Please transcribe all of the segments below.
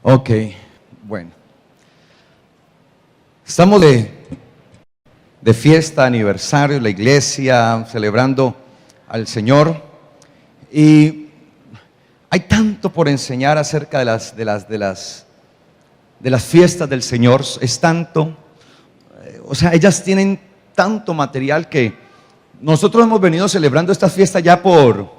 Ok, bueno. Estamos de fiesta, aniversario, la iglesia, celebrando al Señor. Y hay tanto por enseñar acerca de las fiestas del Señor. Es tanto, ellas tienen tanto material que nosotros hemos venido celebrando esta fiesta ya por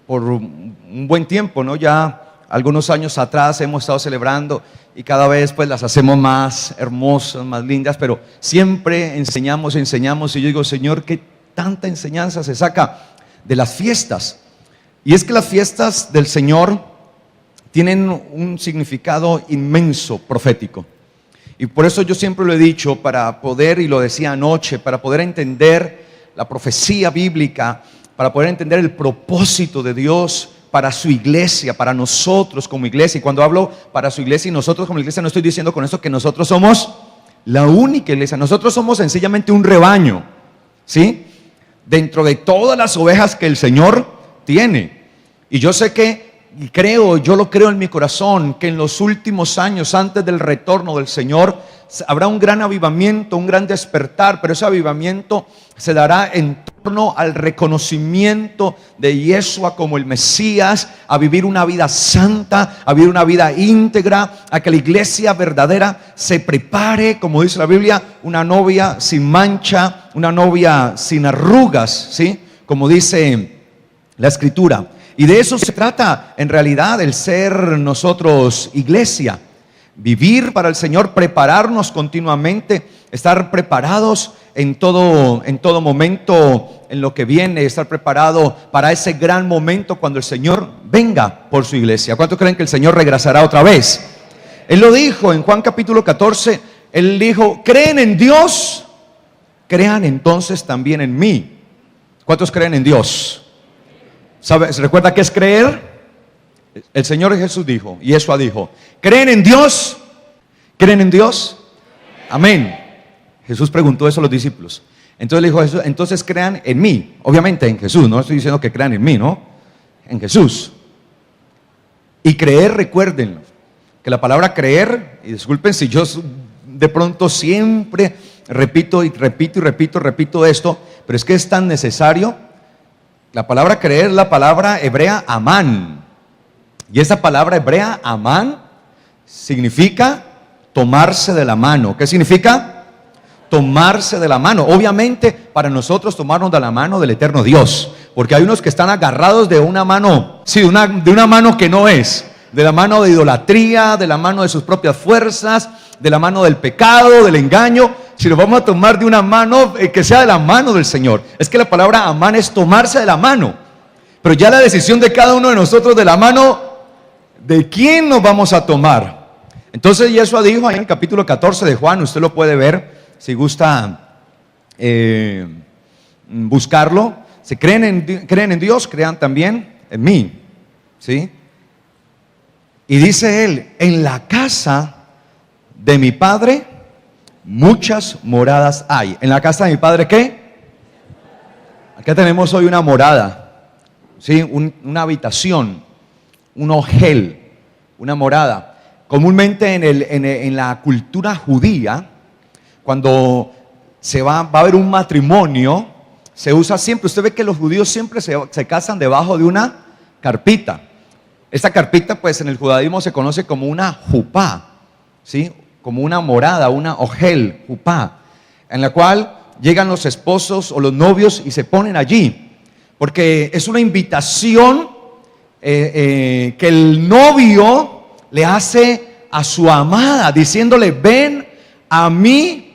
un buen tiempo, ¿no? Ya algunos años atrás hemos estado celebrando y cada vez pues las hacemos más hermosas, más lindas, pero siempre enseñamos y yo digo, Señor, ¿qué tanta enseñanza se saca de las fiestas? Y es que las fiestas del Señor tienen un significado inmenso, profético. Y por eso yo siempre lo he dicho, para poder, y lo decía anoche, para poder entender la profecía bíblica, para poder entender el propósito de Dios para su iglesia, para nosotros como iglesia. Y cuando hablo para su iglesia y nosotros como iglesia, no estoy diciendo con esto que nosotros somos la única iglesia. Nosotros somos sencillamente un rebaño, ¿sí? Dentro de todas las ovejas que el Señor tiene. Y yo sé que, y creo, yo lo creo en mi corazón, que en los últimos años, antes del retorno del Señor, habrá un gran avivamiento, un gran despertar, pero ese avivamiento se dará en torno al reconocimiento de Yeshua como el Mesías, a vivir una vida santa, a vivir una vida íntegra, a que la iglesia verdadera se prepare, como dice la Biblia, una novia sin mancha, una novia sin arrugas, ¿sí? Como dice la Escritura. Y de eso se trata en realidad el ser nosotros iglesia. Vivir para el Señor, prepararnos continuamente, estar preparados en todo momento en lo que viene, estar preparado para ese gran momento cuando el Señor venga por su iglesia. ¿Cuántos creen que el Señor regresará otra vez? Él lo dijo en Juan capítulo 14, Él dijo, ¿creen en Dios? Crean entonces también en mí. ¿Cuántos creen en Dios? ¿Se recuerda qué es creer? El Señor Jesús dijo, y Yeshua dijo, ¿creen en Dios? ¿Creen en Dios? Amén. Jesús preguntó eso a los discípulos. Entonces le dijo Jesús, entonces crean en mí. Obviamente en Jesús, no estoy diciendo que crean en mí, ¿no? En Jesús. Y creer, recuerden que la palabra creer, y disculpen si yo de pronto siempre repito esto, pero es que es tan necesario. La palabra creer es la palabra hebrea amán. Y esa palabra hebrea amán significa tomarse de la mano. ¿Qué significa? Tomarse de la mano. Obviamente para nosotros tomarnos de la mano del eterno Dios, porque hay unos que están agarrados de una mano, sí, de una mano que no es, de la mano de idolatría, de la mano de sus propias fuerzas, de la mano del pecado, del engaño. Si lo vamos a tomar de una mano, que sea de la mano del Señor. Es que la palabra amán es tomarse de la mano, pero ya la decisión de cada uno de nosotros de la mano, ¿de quién nos vamos a tomar? Entonces Yeshua dijo ahí en el capítulo 14 de Juan, usted lo puede ver si gusta buscarlo. Si creen en Dios, crean también en mí, ¿sí? Y dice él, en la casa de mi Padre muchas moradas hay. ¿En la casa de mi Padre qué? Acá tenemos hoy una morada, ¿sí? Una habitación, un ojel, una morada. Comúnmente en la cultura judía, cuando va a haber un matrimonio, se usa siempre, usted ve que los judíos siempre se casan debajo de una carpita. Esta carpita pues en el judaísmo se conoce como una jupá, ¿sí? Como una morada, una ojel, jupá, en la cual llegan los esposos o los novios y se ponen allí, porque es una invitación que el novio le hace a su amada, diciéndole, ven a mi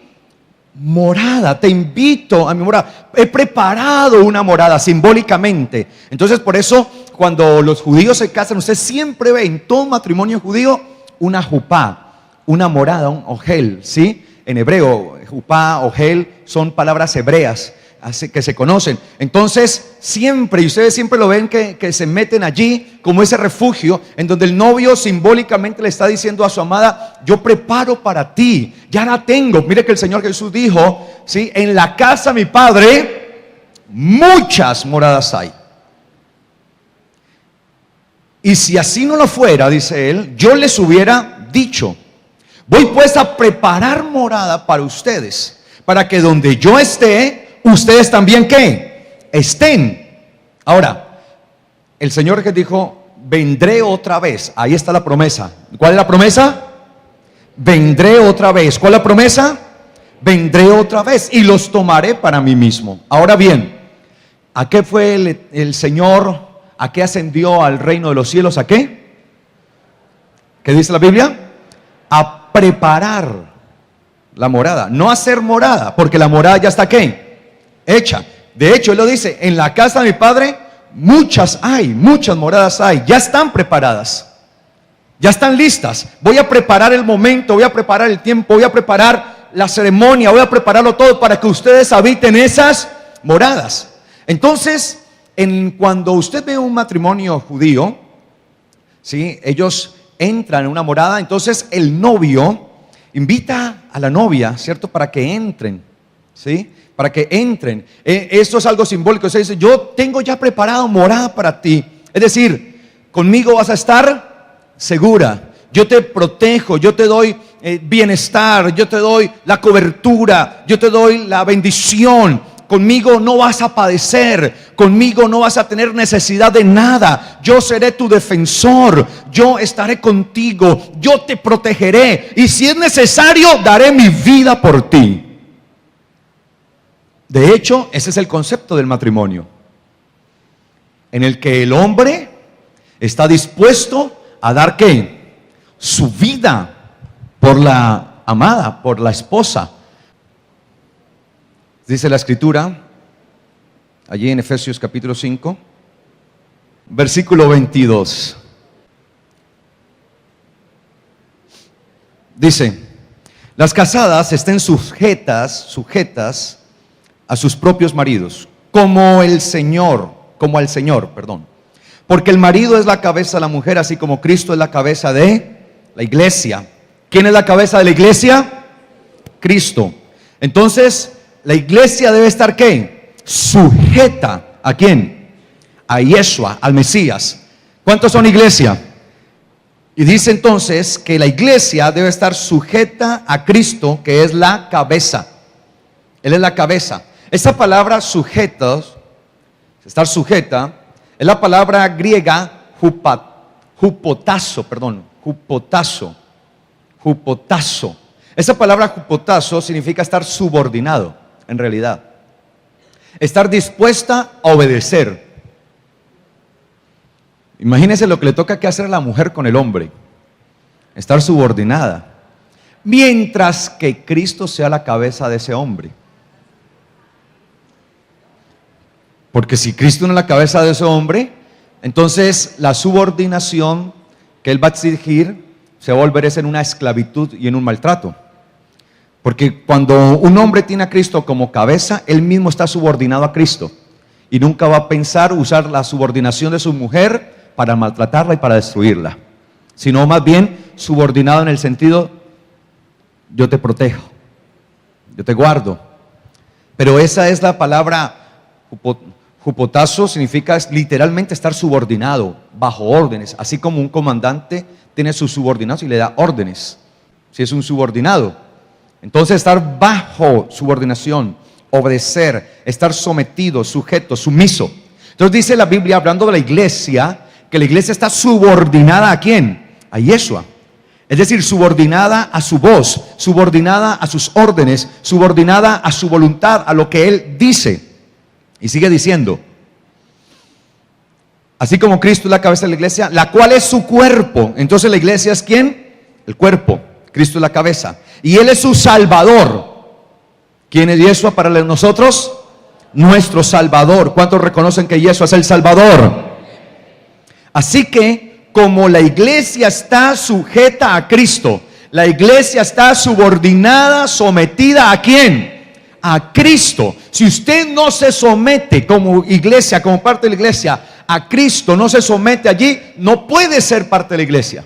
morada, te invito a mi morada, he preparado una morada simbólicamente. Entonces por eso cuando los judíos se casan, usted siempre ve en todo matrimonio judío una jupá, una morada, un ojel, ¿sí? En hebreo, jupá, ojel, son palabras hebreas así que se conocen. Entonces siempre, y ustedes siempre lo ven que se meten allí como ese refugio en donde el novio simbólicamente le está diciendo a su amada, yo preparo para ti, ya la tengo. Mire que el Señor Jesús dijo, ¿sí? En la casa de mi Padre muchas moradas hay. Y si así no lo fuera, dice él, yo les hubiera dicho: voy pues a preparar morada para ustedes, para que donde yo esté, ustedes también ¿qué? Estén. Ahora, el Señor que dijo: vendré otra vez. Ahí está la promesa. ¿Cuál es la promesa? Vendré otra vez. ¿Cuál es la promesa? Vendré otra vez y los tomaré para mí mismo. Ahora bien, ¿a qué fue el Señor? ¿A qué ascendió al reino de los cielos? ¿A qué? ¿Qué dice la Biblia? A preparar la morada. No hacer morada, porque la morada ya está ¿qué? Hecha. De hecho, Él lo dice: en la casa de mi Padre muchas moradas hay. Ya están preparadas. Ya están listas. Voy a preparar el momento, voy a preparar el tiempo, voy a preparar la ceremonia, voy a prepararlo todo para que ustedes habiten esas moradas. Entonces, cuando usted ve un matrimonio judío, ¿sí? Ellos entran en una morada. Entonces el novio invita a la novia, ¿cierto? Para que entren, ¿sí? Para que entren. Esto es algo simbólico. Se dice: yo tengo ya preparado morada para ti. Es decir, conmigo vas a estar segura. Yo te protejo, yo te doy bienestar, yo te doy la cobertura, yo te doy la bendición. Conmigo no vas a padecer, conmigo no vas a tener necesidad de nada. Yo seré tu defensor, yo estaré contigo, yo te protegeré, y si es necesario, daré mi vida por ti. De hecho, ese es el concepto del matrimonio, en el que el hombre está dispuesto a dar ¿qué? Su vida por la amada, por la esposa. Dice la Escritura, allí en Efesios capítulo 5, versículo 22. Dice: las casadas estén sujetas a sus propios maridos, como al Señor, porque el marido es la cabeza de la mujer, así como Cristo es la cabeza de la iglesia. ¿Quién es la cabeza de la iglesia? Cristo. Entonces, la iglesia debe estar ¿qué? Sujeta. ¿A quién? A Yeshua, al Mesías. ¿Cuántos son iglesia? Y dice entonces que la iglesia debe estar sujeta a Cristo, que es la cabeza. Él es la cabeza. Esa palabra sujetos, estar sujeta, es la palabra griega hupotazo. Esa palabra hupotazo significa estar subordinado. En realidad, estar dispuesta a obedecer. Imagínense lo que le toca que hacer a la mujer con el hombre: estar subordinada, mientras que Cristo sea la cabeza de ese hombre. Porque si Cristo no es la cabeza de ese hombre, entonces la subordinación que Él va a exigir se va a volver en una esclavitud y en un maltrato. Porque cuando un hombre tiene a Cristo como cabeza, él mismo está subordinado a Cristo, y nunca va a pensar usar la subordinación de su mujer para maltratarla y para destruirla, sino más bien subordinado en el sentido: yo te protejo, yo te guardo. Pero esa es la palabra hupotazo, significa literalmente estar subordinado, bajo órdenes, así como un comandante tiene sus subordinados y le da órdenes, si es un subordinado. Entonces, estar bajo subordinación, obedecer, estar sometido, sujeto, sumiso. Entonces dice la Biblia, hablando de la iglesia, que la iglesia está subordinada ¿a quién? A Yeshua. Es decir, subordinada a su voz, subordinada a sus órdenes, subordinada a su voluntad, a lo que Él dice. Y sigue diciendo: así como Cristo es la cabeza de la iglesia, la cual es su cuerpo. Entonces la iglesia es ¿quién? El cuerpo. Cristo es la cabeza, y Él es su Salvador. ¿Quién es Yeshua para nosotros? Nuestro Salvador. ¿Cuántos reconocen que Yeshua es el Salvador? Así que, como la iglesia está sujeta a Cristo, la iglesia está subordinada, sometida ¿a quién? A Cristo. Si usted no se somete como iglesia, como parte de la iglesia, a Cristo, no se somete allí, no puede ser parte de la iglesia.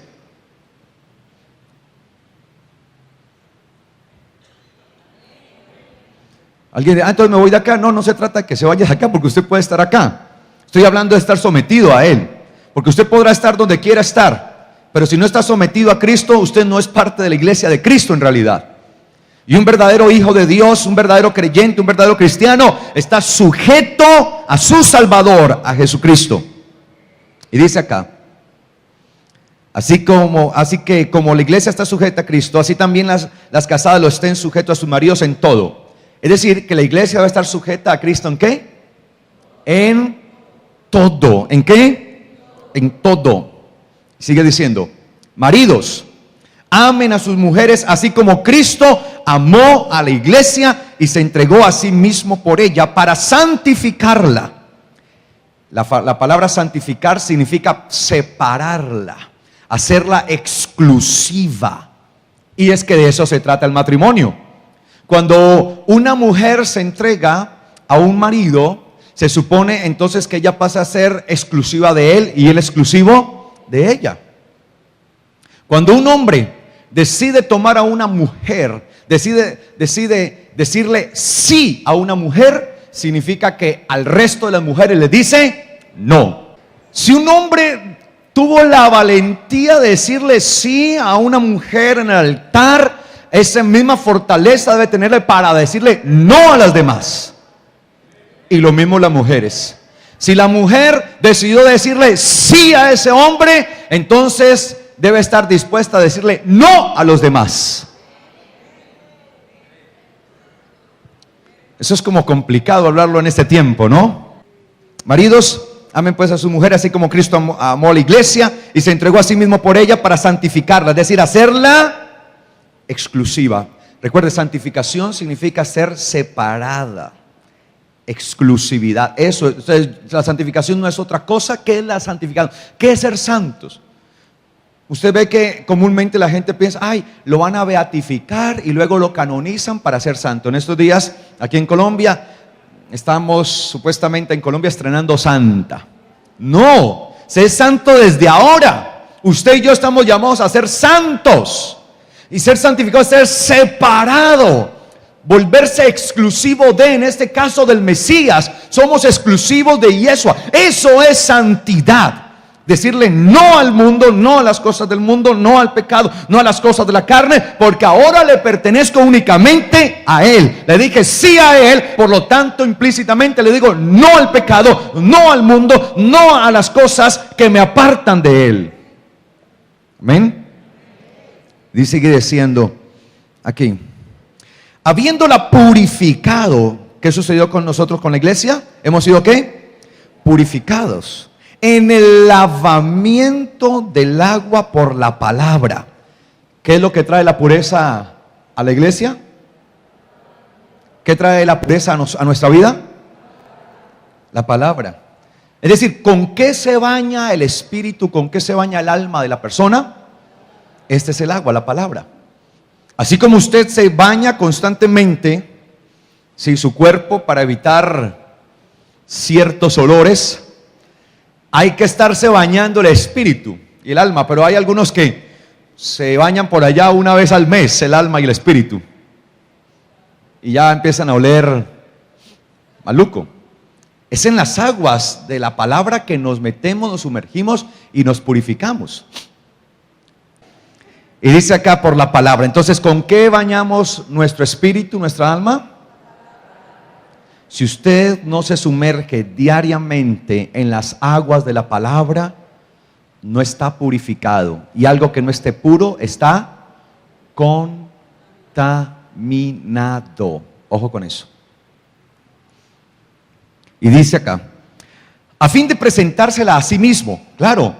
Alguien dice: entonces me voy de acá. No, no se trata de que se vaya de acá, porque usted puede estar acá. Estoy hablando de estar sometido a Él, porque usted podrá estar donde quiera estar, Pero si no está sometido a Cristo, usted no es parte de la iglesia de Cristo en realidad. Y un verdadero hijo de Dios, un verdadero creyente, un verdadero cristiano, está sujeto a su Salvador, a Jesucristo. Y dice acá, así que como la iglesia está sujeta a Cristo, así también las casadas lo estén sujetos a sus maridos en todo. Es decir, que la iglesia debe estar sujeta a Cristo ¿en qué? En todo. ¿En qué? En todo. Sigue diciendo, maridos, amen a sus mujeres así como Cristo amó a la iglesia y se entregó a sí mismo por ella para santificarla. La palabra santificar significa separarla, hacerla exclusiva. Y es que de eso se trata el matrimonio. Cuando una mujer se entrega a un marido, se supone entonces que ella pasa a ser exclusiva de él y él exclusivo de ella. Cuando un hombre decide tomar a una mujer, decide decirle sí a una mujer, significa que al resto de las mujeres le dice no. Si un hombre tuvo la valentía de decirle sí a una mujer en el altar, esa misma fortaleza debe tenerle para decirle no a las demás. Y lo mismo las mujeres. Si la mujer decidió decirle sí a ese hombre, entonces debe estar dispuesta a decirle no a los demás. Eso es como complicado hablarlo en este tiempo, ¿no? Maridos, amen pues a su mujer así como Cristo amó a la iglesia y se entregó a sí mismo por ella para santificarla, es decir, hacerla exclusiva. Recuerde, santificación significa ser separada. Exclusividad. Eso, la santificación no es otra cosa que la santificación. ¿Qué es ser santos? Usted ve que comúnmente la gente piensa, ay, lo van a beatificar y luego lo canonizan para ser santo. En estos días, aquí en Colombia, estamos supuestamente en Colombia estrenando santa. No, ser santo desde ahora. Usted y yo estamos llamados a ser santos. Y ser santificado es ser separado. Volverse exclusivo de, en este caso del Mesías. Somos exclusivos de Yeshua. Eso es santidad. Decirle no al mundo, no a las cosas del mundo, no al pecado, no a las cosas de la carne, porque ahora le pertenezco únicamente a Él. Le dije sí a Él, por lo tanto implícitamente le digo no al pecado, no al mundo, no a las cosas que me apartan de Él. Amén. Y sigue diciendo aquí, habiéndola purificado. ¿Qué sucedió con nosotros, con la iglesia? Hemos sido ¿qué? Purificados en el lavamiento del agua por la palabra. ¿Qué es lo que trae la pureza a la iglesia? ¿Qué trae la pureza a nuestra vida? La palabra. Es decir, ¿con qué se baña el espíritu? ¿Con qué se baña el alma de la persona? Este es el agua, la palabra. Así como usted se baña constantemente, si su cuerpo para evitar ciertos olores, hay que estarse bañando el espíritu y el alma, pero hay algunos que se bañan por allá una vez al mes, el alma y el espíritu, y ya empiezan a oler maluco. Es en las aguas de la palabra que nos metemos, nos sumergimos y nos purificamos. Y dice acá por la palabra. Entonces, ¿con qué bañamos nuestro espíritu, nuestra alma? Si usted no se sumerge diariamente en las aguas de la palabra, no está purificado. Y algo que no esté puro está contaminado. Ojo con eso. Y dice acá, a fin de presentársela a sí mismo. Claro.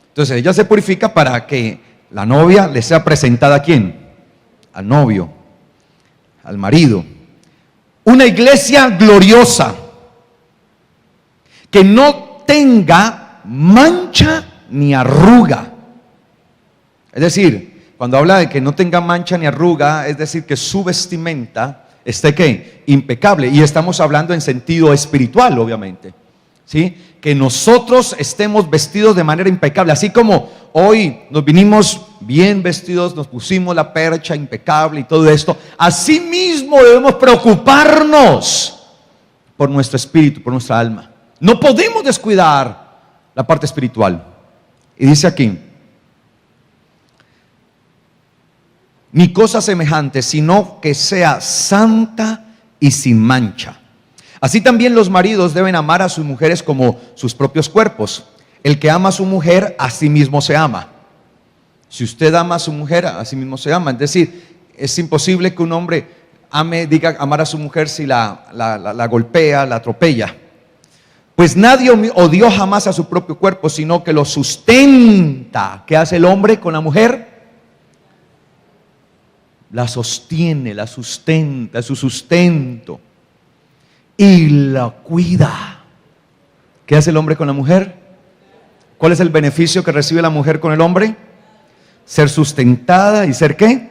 Entonces ella se purifica para que la novia le sea presentada ¿a quién? Al novio, al marido. Una iglesia gloriosa, que no tenga mancha ni arruga. Es decir, cuando habla de que no tenga mancha ni arruga, es decir, que su vestimenta esté ¿qué? Impecable. Y estamos hablando en sentido espiritual, obviamente. ¿Sí? Que nosotros estemos vestidos de manera impecable, así como hoy nos vinimos bien vestidos, nos pusimos la percha impecable y todo esto. Así mismo debemos preocuparnos por nuestro espíritu, por nuestra alma. No podemos descuidar la parte espiritual. Y dice aquí, ni cosa semejante, sino que sea santa y sin mancha. Así también los maridos deben amar a sus mujeres como sus propios cuerpos. El que ama a su mujer, a sí mismo se ama. Si usted ama a su mujer, a sí mismo se ama. Es decir, es imposible que un hombre diga amar a su mujer si la golpea, la atropella. Pues nadie odió jamás a su propio cuerpo, sino que lo sustenta. ¿Qué hace el hombre con la mujer? La sostiene, la sustenta, es su sustento. Y la cuida. ¿Qué hace el hombre con la mujer? ¿Cuál es el beneficio que recibe la mujer con el hombre? Ser sustentada y ser ¿qué?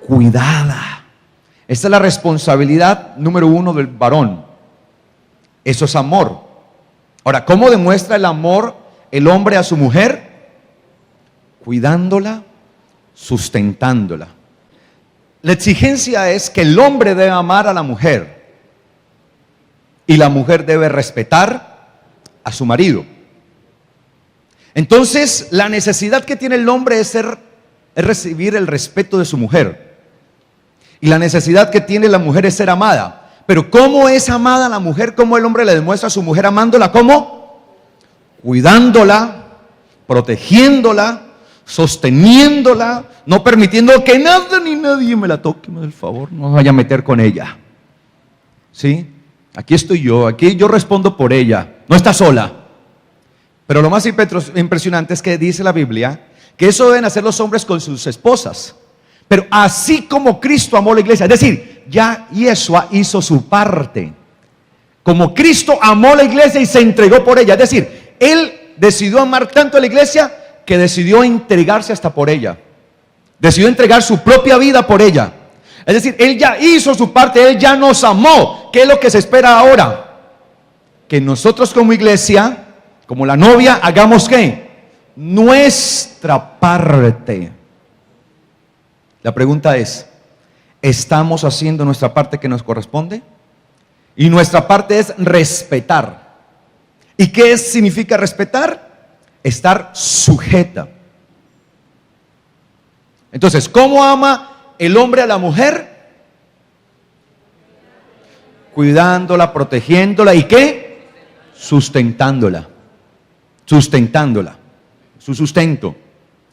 Cuidada. Esta es la responsabilidad número 1 del varón. Eso es amor. Ahora, ¿cómo demuestra el amor el hombre a su mujer? Cuidándola, sustentándola. La exigencia es que el hombre debe amar a la mujer y la mujer debe respetar a su marido. Entonces, la necesidad que tiene el hombre es recibir el respeto de su mujer. Y la necesidad que tiene la mujer es ser amada. Pero ¿cómo es amada la mujer? ¿Cómo el hombre le demuestra a su mujer amándola? ¿Cómo? Cuidándola, protegiéndola, sosteniéndola, no permitiendo que nada ni nadie me la toque, por favor, no vaya a meter con ella. ¿Sí? Aquí estoy yo, aquí yo respondo por ella, no está sola. Pero lo más impresionante es que dice la Biblia que eso deben hacer los hombres con sus esposas. Pero así como Cristo amó la iglesia, es decir, ya Yeshua hizo su parte. Como Cristo amó la iglesia y se entregó por ella, es decir, Él decidió amar tanto a la iglesia que decidió entregarse hasta por ella. Decidió entregar su propia vida por ella. Es decir, Él ya hizo su parte, Él ya nos amó. ¿Qué es lo que se espera ahora? Que nosotros como iglesia, como la novia, hagamos ¿qué? Nuestra parte. La pregunta es, ¿estamos haciendo nuestra parte que nos corresponde? Y nuestra parte es respetar. ¿Y qué significa respetar? Estar sujeta. Entonces, ¿cómo ama el hombre a la mujer? Cuidándola, protegiéndola y ¿qué? Sustentándola. Sustentándola. Su sustento.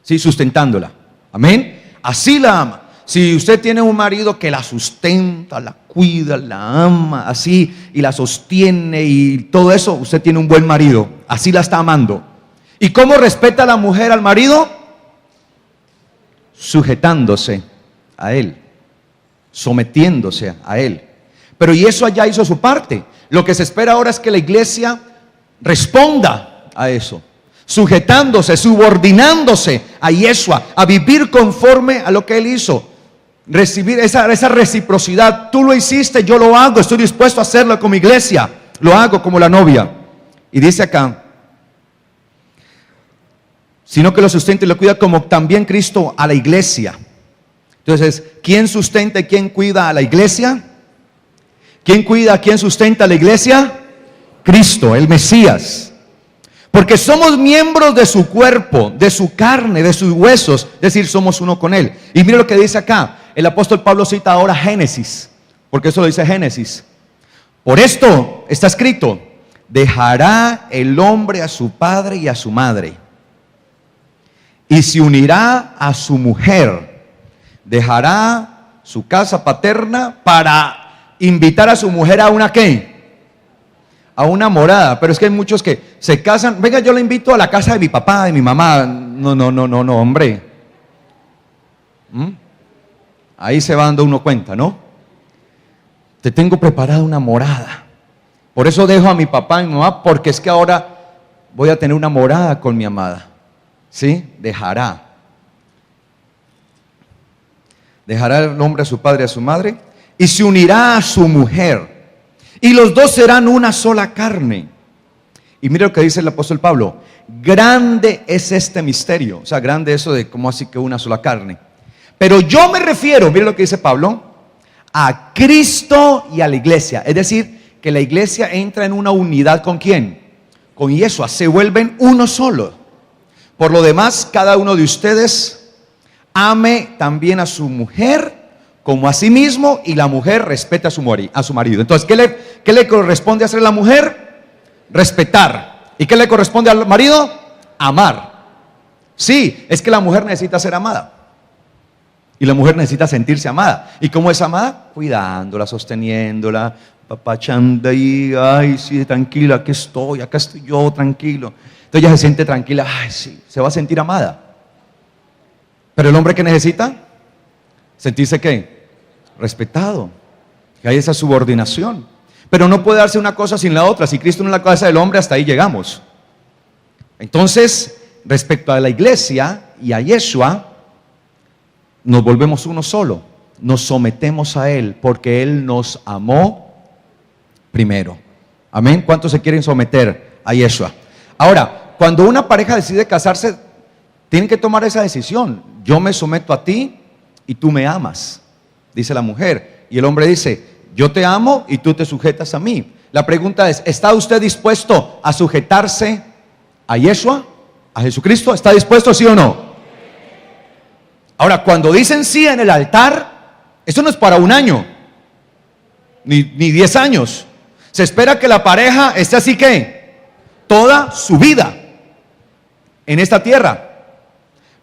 Sí, sustentándola. Amén. Así la ama. Si usted tiene un marido que la sustenta, la cuida, la ama, así, y la sostiene y todo eso, usted tiene un buen marido. Así la está amando. ¿Y cómo respeta a la mujer al marido? Sujetándose a él, sometiéndose a él. Pero y eso allá hizo su parte. Lo que se espera ahora es que la iglesia responda a eso, sujetándose, subordinándose a Yeshua, a vivir conforme a lo que Él hizo. Recibir esa reciprocidad. Tú lo hiciste, yo lo hago, estoy dispuesto a hacerlo como iglesia. Lo hago como la novia. Y dice acá, sino que lo sustenta y lo cuida como también Cristo a la iglesia. Entonces, ¿quién sustenta y quién cuida a la iglesia? ¿Quién cuida, quién sustenta a la iglesia? Cristo, el Mesías. Porque somos miembros de su cuerpo, de su carne, de sus huesos, es decir, somos uno con Él. Y mire lo que dice acá, el apóstol Pablo cita ahora Génesis, porque eso lo dice Génesis. Por esto está escrito, dejará el hombre a su padre y a su madre, y se unirá a su mujer, dejará su casa paterna para invitar a su mujer a una ¿qué? A una morada. Pero es que hay muchos que se casan, venga, yo le invito a la casa de mi papá, de mi mamá. No, hombre. Ahí se va dando uno cuenta, ¿no? Te tengo preparada una morada. Por eso dejo a mi papá y mi mamá, porque es que ahora voy a tener una morada con mi amada. ¿Sí? Dejará el hombre a su padre y a su madre, y se unirá a su mujer, y los dos serán una sola carne. Y mira lo que dice el apóstol Pablo, grande es este misterio. O sea, grande eso de cómo así que una sola carne. Pero yo me refiero, mira lo que dice Pablo, a Cristo y a la iglesia. Es decir, que la iglesia entra en una unidad ¿con quién? Con Yeshua, se vuelven uno solo. Por lo demás, cada uno de ustedes ame también a su mujer como a sí mismo, y la mujer respete a su marido. Entonces, ¿qué le corresponde hacer a la mujer? Respetar. ¿Y qué le corresponde al marido? Amar. Sí, es que la mujer necesita ser amada. Y la mujer necesita sentirse amada. ¿Y cómo es amada? Cuidándola, sosteniéndola, papachando ahí, ay, sí, tranquila, aquí estoy, acá estoy yo, tranquilo. Entonces ella se siente tranquila, ay, sí, se va a sentir amada. Pero el hombre, ¿qué necesita? Sentirse ¿qué? Respetado. Que hay esa subordinación. Pero no puede darse una cosa sin la otra. Si Cristo no es la cabeza del hombre, hasta ahí llegamos. Entonces, respecto a la iglesia y a Yeshua, nos volvemos uno solo. Nos sometemos a Él porque Él nos amó primero. Amén. ¿Cuántos se quieren someter a Yeshua? Ahora, cuando una pareja decide casarse, tienen que tomar esa decisión. Yo me someto a ti y tú me amas, dice la mujer. Y el hombre dice, yo te amo y tú te sujetas a mí. La pregunta es, ¿está usted dispuesto a sujetarse a Yeshua, a Jesucristo? ¿Está dispuesto, sí o no? Ahora, cuando dicen sí en el altar, eso no es para un año, ni 10 años. Se espera que la pareja esté así que toda su vida en esta tierra.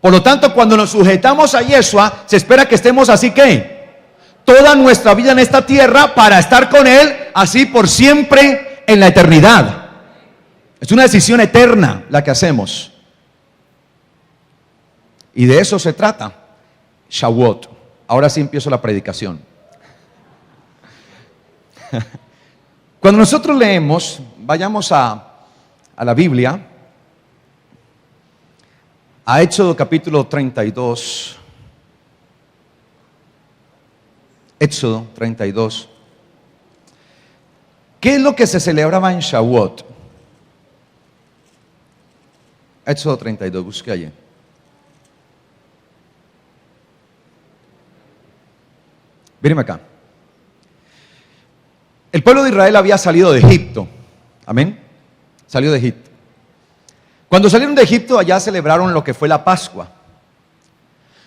Por lo tanto, cuando nos sujetamos a Yeshua, se espera que estemos así que toda nuestra vida en esta tierra para estar con Él así por siempre en la eternidad. Es una decisión eterna la que hacemos. Y de eso se trata Shavuot. Ahora sí empiezo la predicación. Cuando nosotros leemos, vayamos a la Biblia, a Éxodo capítulo 32. Éxodo 32. ¿Qué es lo que se celebraba en Shavuot? Éxodo 32, busque allí. Mírenme acá. El pueblo de Israel había salido de Egipto. Amén. Salió de Egipto. Cuando salieron de Egipto, allá celebraron lo que fue la Pascua.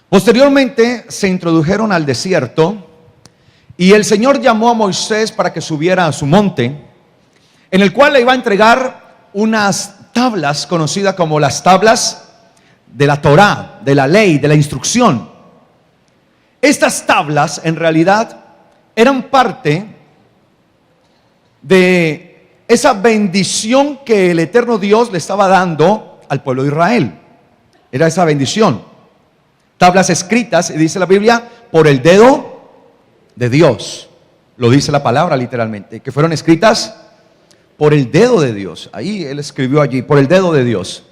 Posteriormente se introdujeron al desierto y el Señor llamó a Moisés para que subiera a su monte, en el cual le iba a entregar unas tablas conocidas como las tablas de la Torá, de la ley, de la instrucción. Estas tablas en realidad eran parte de esa bendición que el eterno Dios le estaba dando al pueblo de Israel. Era esa bendición. Tablas escritas, y dice la Biblia, por el dedo de Dios. Lo dice la palabra literalmente, que fueron escritas por el dedo de Dios. Ahí él escribió allí, por el dedo de Dios.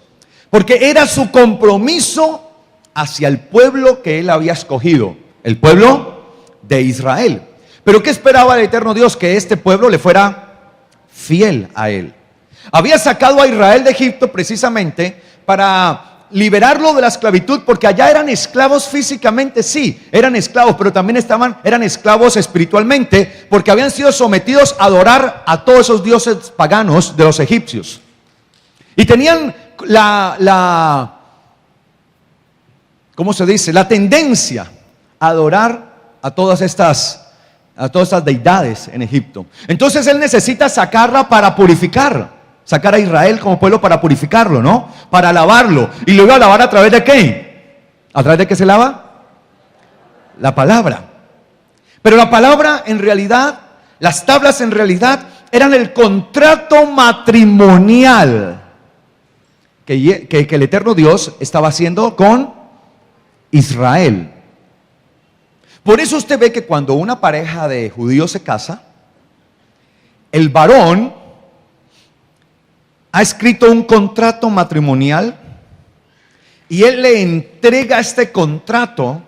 Porque era su compromiso hacia el pueblo que él había escogido, el pueblo de Israel. Pero ¿qué esperaba el eterno Dios? Que este pueblo le fuera fiel a él. Había sacado a Israel de Egipto precisamente para liberarlo de la esclavitud, porque allá eran esclavos físicamente, sí, eran esclavos, pero también eran esclavos espiritualmente, porque habían sido sometidos a adorar a todos esos dioses paganos de los egipcios. Y tenían ¿cómo se dice? La tendencia a adorar a todas estas deidades en Egipto. Entonces él necesita sacarla para purificar. Sacar a Israel como pueblo para purificarlo, ¿no? Para lavarlo. ¿Y lo iba a lavar a través de qué? ¿A través de qué se lava? La palabra. Pero la palabra en realidad, las tablas en realidad eran el contrato matrimonial que el eterno Dios estaba haciendo con Israel. Por eso usted ve que cuando una pareja de judíos se casa, el varón ha escrito un contrato matrimonial y él le entrega este contrato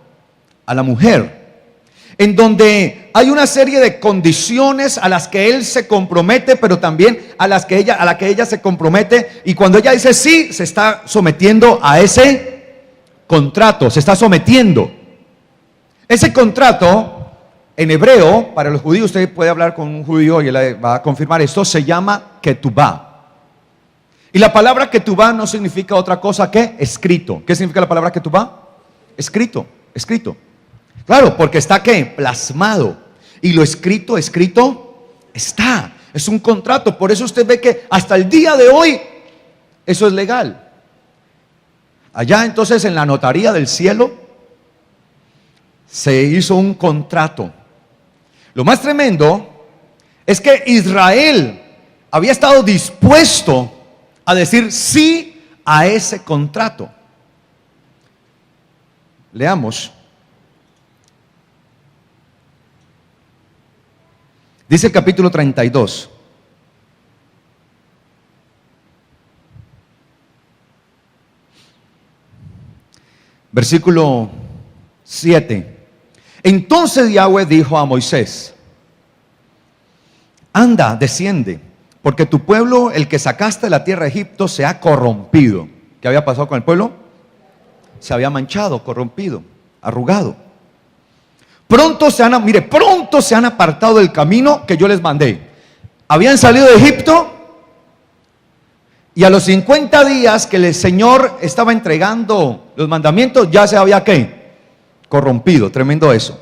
a la mujer, en donde hay una serie de condiciones a las que él se compromete, pero también a la que ella se compromete, y cuando ella dice sí, se está sometiendo a ese contrato, se está sometiendo. Ese contrato en hebreo, para los judíos, usted puede hablar con un judío y él va a confirmar esto, se llama ketubá. Y la palabra ketubá no significa otra cosa que escrito. ¿Qué significa la palabra ketubá? escrito, escrito. Claro, porque está ¿qué? Plasmado. Y lo escrito, escrito está. Es un contrato. Por eso usted ve que hasta el día de hoy eso es legal. Allá entonces en la notaría del cielo se hizo un contrato. Lo más tremendo es que Israel había estado dispuesto a decir sí a ese contrato. Leamos. Dice el capítulo 32. Versículo 7. Entonces Yahweh dijo a Moisés: anda, desciende, porque tu pueblo, el que sacaste de la tierra de Egipto, se ha corrompido. ¿Qué había pasado con el pueblo? Se había manchado, corrompido, arrugado. Pronto se han apartado del camino que yo les mandé. Habían salido de Egipto y a los 50 días que el Señor estaba entregando los mandamientos, ya se había ¿qué? Corrompido. Tremendo eso.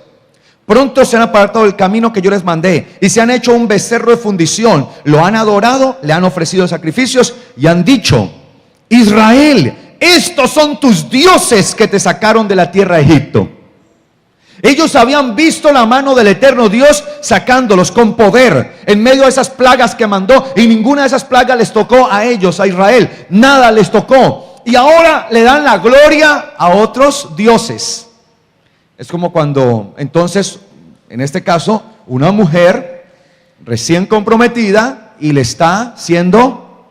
Pronto se han apartado del camino que yo les mandé y se han hecho un becerro de fundición. Lo han adorado, le han ofrecido sacrificios y han dicho: Israel, estos son tus dioses que te sacaron de la tierra de Egipto. Ellos habían visto la mano del eterno Dios sacándolos con poder en medio de esas plagas que mandó, y ninguna de esas plagas les tocó a ellos, a Israel. Nada les tocó. Y ahora le dan la gloria a otros dioses. Es como cuando entonces, en este caso, una mujer recién comprometida y le está siendo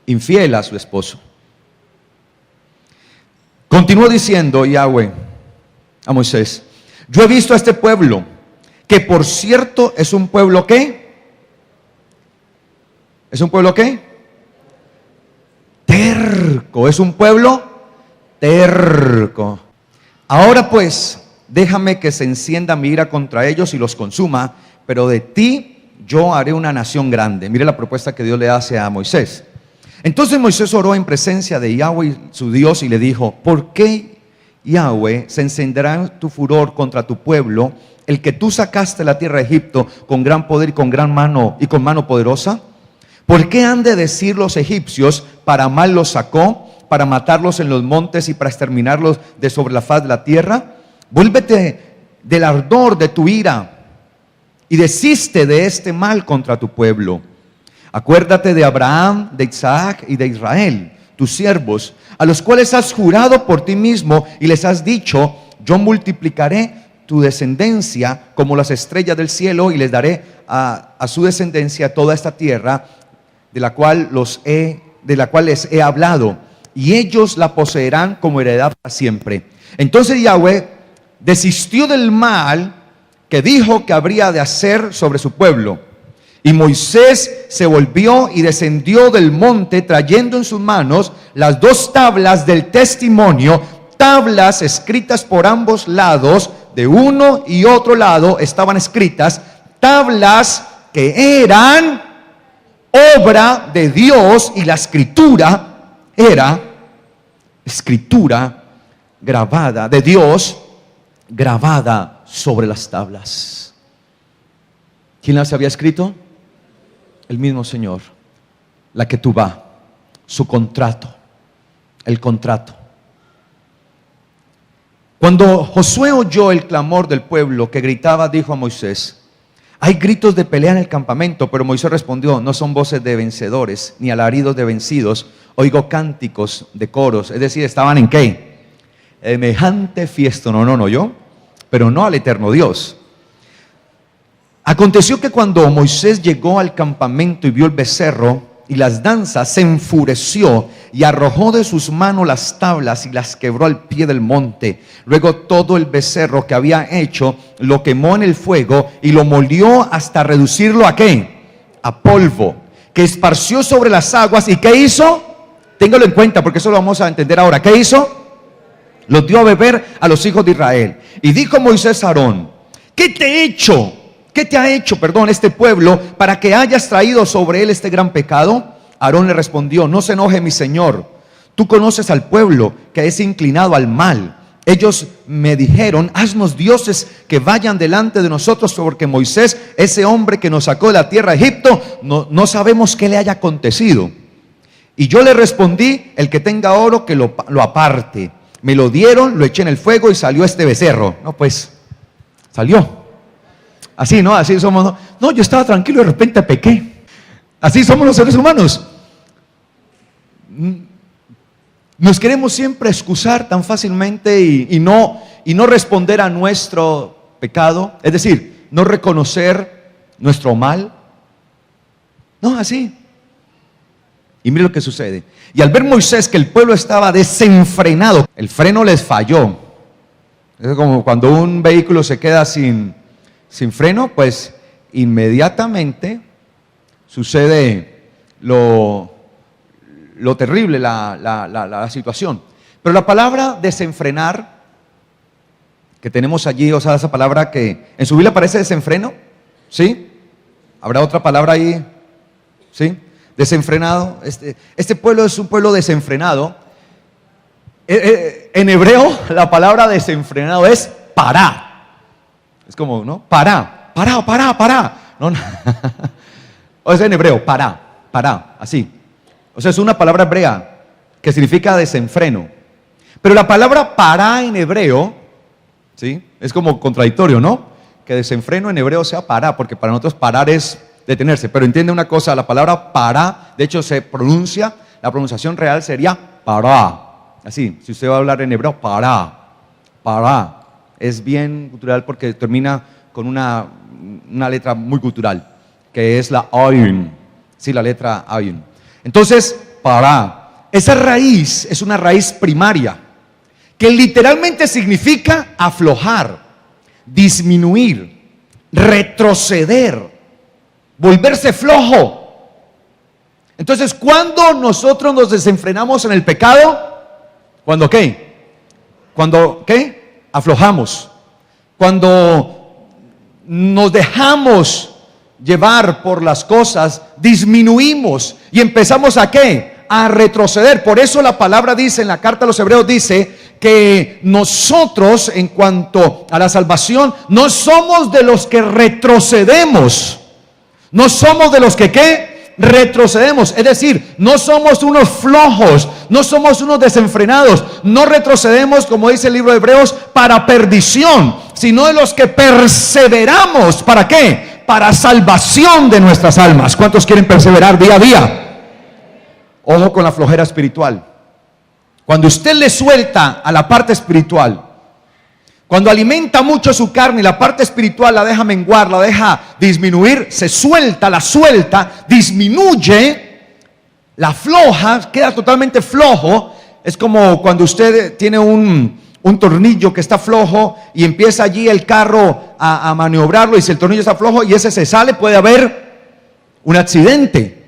infiel a su esposo. Continuó diciendo Yahweh a Moisés: yo he visto a este pueblo, que por cierto es un pueblo ¿qué? ¿Es un pueblo qué? Terco. Es un pueblo terco. Ahora pues, déjame que se encienda mi ira contra ellos y los consuma, pero de ti yo haré una nación grande. Mire la propuesta que Dios le hace a Moisés. Entonces Moisés oró en presencia de Yahweh su Dios y le dijo: ¿por qué, Yahweh, se encenderá tu furor contra tu pueblo, el que tú sacaste de la tierra de Egipto con gran poder y con gran mano y con mano poderosa? ¿Por qué han de decir los egipcios: para mal los sacó, para matarlos en los montes y para exterminarlos de sobre la faz de la tierra? Vuélvete del ardor de tu ira y desiste de este mal contra tu pueblo. Acuérdate de Abraham, de Isaac y de Israel, tus siervos, a los cuales has jurado por ti mismo y les has dicho: yo multiplicaré tu descendencia como las estrellas del cielo y les daré a su descendencia toda esta tierra de la cual les he hablado, y ellos la poseerán como heredad para siempre. Entonces Yahweh desistió del mal que dijo que habría de hacer sobre su pueblo. Y Moisés se volvió y descendió del monte, trayendo en sus manos las dos tablas del testimonio, tablas escritas por ambos lados, de uno y otro lado estaban escritas, tablas que eran obra de Dios, y la escritura era escritura grabada de Dios, grabada sobre las tablas. ¿Quién las había escrito? El mismo Señor. La ketubá, su contrato, el contrato. Cuando Josué oyó el clamor del pueblo que gritaba, dijo a Moisés: hay gritos de pelea en el campamento. Pero Moisés respondió: no son voces de vencedores, ni alaridos de vencidos. Oigo cánticos de coros. Es decir, estaban en ¿qué? Semejante fiesta. No yo, pero no al eterno Dios. Aconteció que cuando Moisés llegó al campamento y vio el becerro y las danzas, se enfureció y arrojó de sus manos las tablas y las quebró al pie del monte. Luego todo el becerro que había hecho lo quemó en el fuego y lo molió hasta reducirlo ¿a qué? A polvo, que esparció sobre las aguas. ¿Y qué hizo? Téngalo en cuenta, porque eso lo vamos a entender ahora. ¿Qué hizo? Los dio a beber a los hijos de Israel. Y dijo Moisés a Aarón: ¿qué te he hecho? ¿Qué te ha hecho, este pueblo, para que hayas traído sobre él este gran pecado? Aarón le respondió: no se enoje mi señor, tú conoces al pueblo, que es inclinado al mal. ellos me dijeron: haznos dioses que vayan delante de nosotros, porque Moisés, ese hombre que nos sacó de la tierra de Egipto, no sabemos qué le haya acontecido. Y yo le respondí: el que tenga oro, que lo aparte. Me lo dieron, lo eché en el fuego y salió este becerro. No, pues, salió. Así, ¿no? Así somos. No, yo estaba tranquilo y de repente pequé. Así somos los seres humanos. Nos queremos siempre excusar tan fácilmente y no responder a nuestro pecado. Es decir, no reconocer nuestro mal. No, así. Y mire lo que sucede. Y al ver Moisés que el pueblo estaba desenfrenado, el freno les falló. Es como cuando un vehículo se queda sin freno, pues inmediatamente sucede lo terrible, la situación. Pero la palabra desenfrenar que tenemos allí, o sea, esa palabra que en su Biblia aparece desenfreno, ¿sí? ¿Habrá otra palabra ahí? ¿Sí? Desenfrenado. Este pueblo es un pueblo desenfrenado. En hebreo la palabra desenfrenado es pará. Es como, ¿no? Pará. No, no. O sea, en hebreo, pará, así. O sea, es una palabra hebrea que significa desenfreno. Pero la palabra pará en hebreo, ¿sí? Es como contradictorio, ¿no? Que desenfreno en hebreo sea pará, porque para nosotros parar es detenerse. Pero entiende una cosa, la palabra pará, de hecho se pronuncia, la pronunciación real sería pará. Así, si usted va a hablar en hebreo, pará. Es bien cultural porque termina con una letra muy cultural, que es la ayin. Sí, la letra ayin. Entonces, pará. Esa raíz es una raíz primaria, que literalmente significa aflojar, disminuir, retroceder, volverse flojo. Entonces, ¿cuándo nosotros nos desenfrenamos en el pecado? ¿Cuándo qué? ¿Cuándo qué? Aflojamos. Cuando nos dejamos llevar por las cosas, disminuimos y empezamos ¿a qué? A retroceder. Por eso la palabra dice, en la carta a los Hebreos dice que nosotros, en cuanto a la salvación, no somos de los que retrocedemos. No somos de los que ¿qué? Retrocedemos. Es decir, no somos unos flojos, no somos unos desenfrenados, no retrocedemos, como dice el libro de Hebreos, para perdición, sino de los que perseveramos. ¿Para qué? Para salvación de nuestras almas. ¿Cuántos quieren perseverar día a día? Ojo con la flojera espiritual. Cuando usted le suelta a la parte espiritual, cuando alimenta mucho su carne y la parte espiritual la deja menguar, la deja disminuir, se suelta, la suelta, disminuye, la afloja, queda totalmente flojo. Es como cuando usted tiene un tornillo que está flojo y empieza allí el carro a maniobrarlo, y si el tornillo está flojo y ese se sale, puede haber un accidente.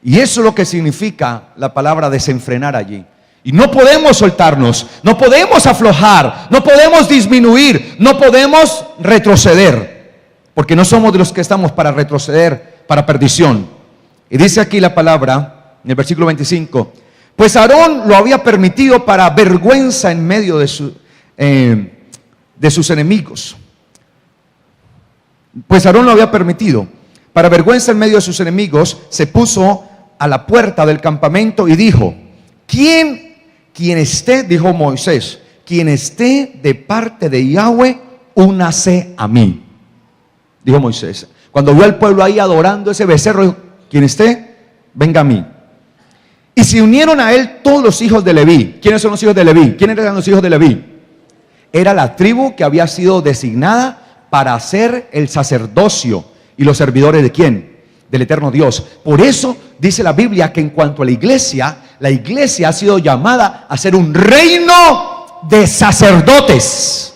Y eso es lo que significa la palabra desenfrenar allí. Y no podemos soltarnos, no podemos aflojar, no podemos disminuir, no podemos retroceder, porque no somos de los que estamos para retroceder, para perdición. Y dice aquí la palabra, en el versículo 25, pues Aarón lo había permitido para vergüenza en medio de sus enemigos. Pues Aarón lo había permitido para vergüenza en medio de sus enemigos. Se puso a la puerta del campamento y dijo: quien esté, dijo Moisés, quien esté de parte de Yahweh, únase a mí. Dijo Moisés. Cuando vio al pueblo ahí adorando ese becerro, dijo: quien esté, venga a mí. Y se unieron a él todos los hijos de Leví. ¿Quiénes son los hijos de Leví? ¿Quiénes eran los hijos de Leví? Era la tribu que había sido designada para hacer el sacerdocio y los servidores ¿de quién? Del eterno Dios. Por eso dice la Biblia que en cuanto a la iglesia ha sido llamada a ser un reino de sacerdotes.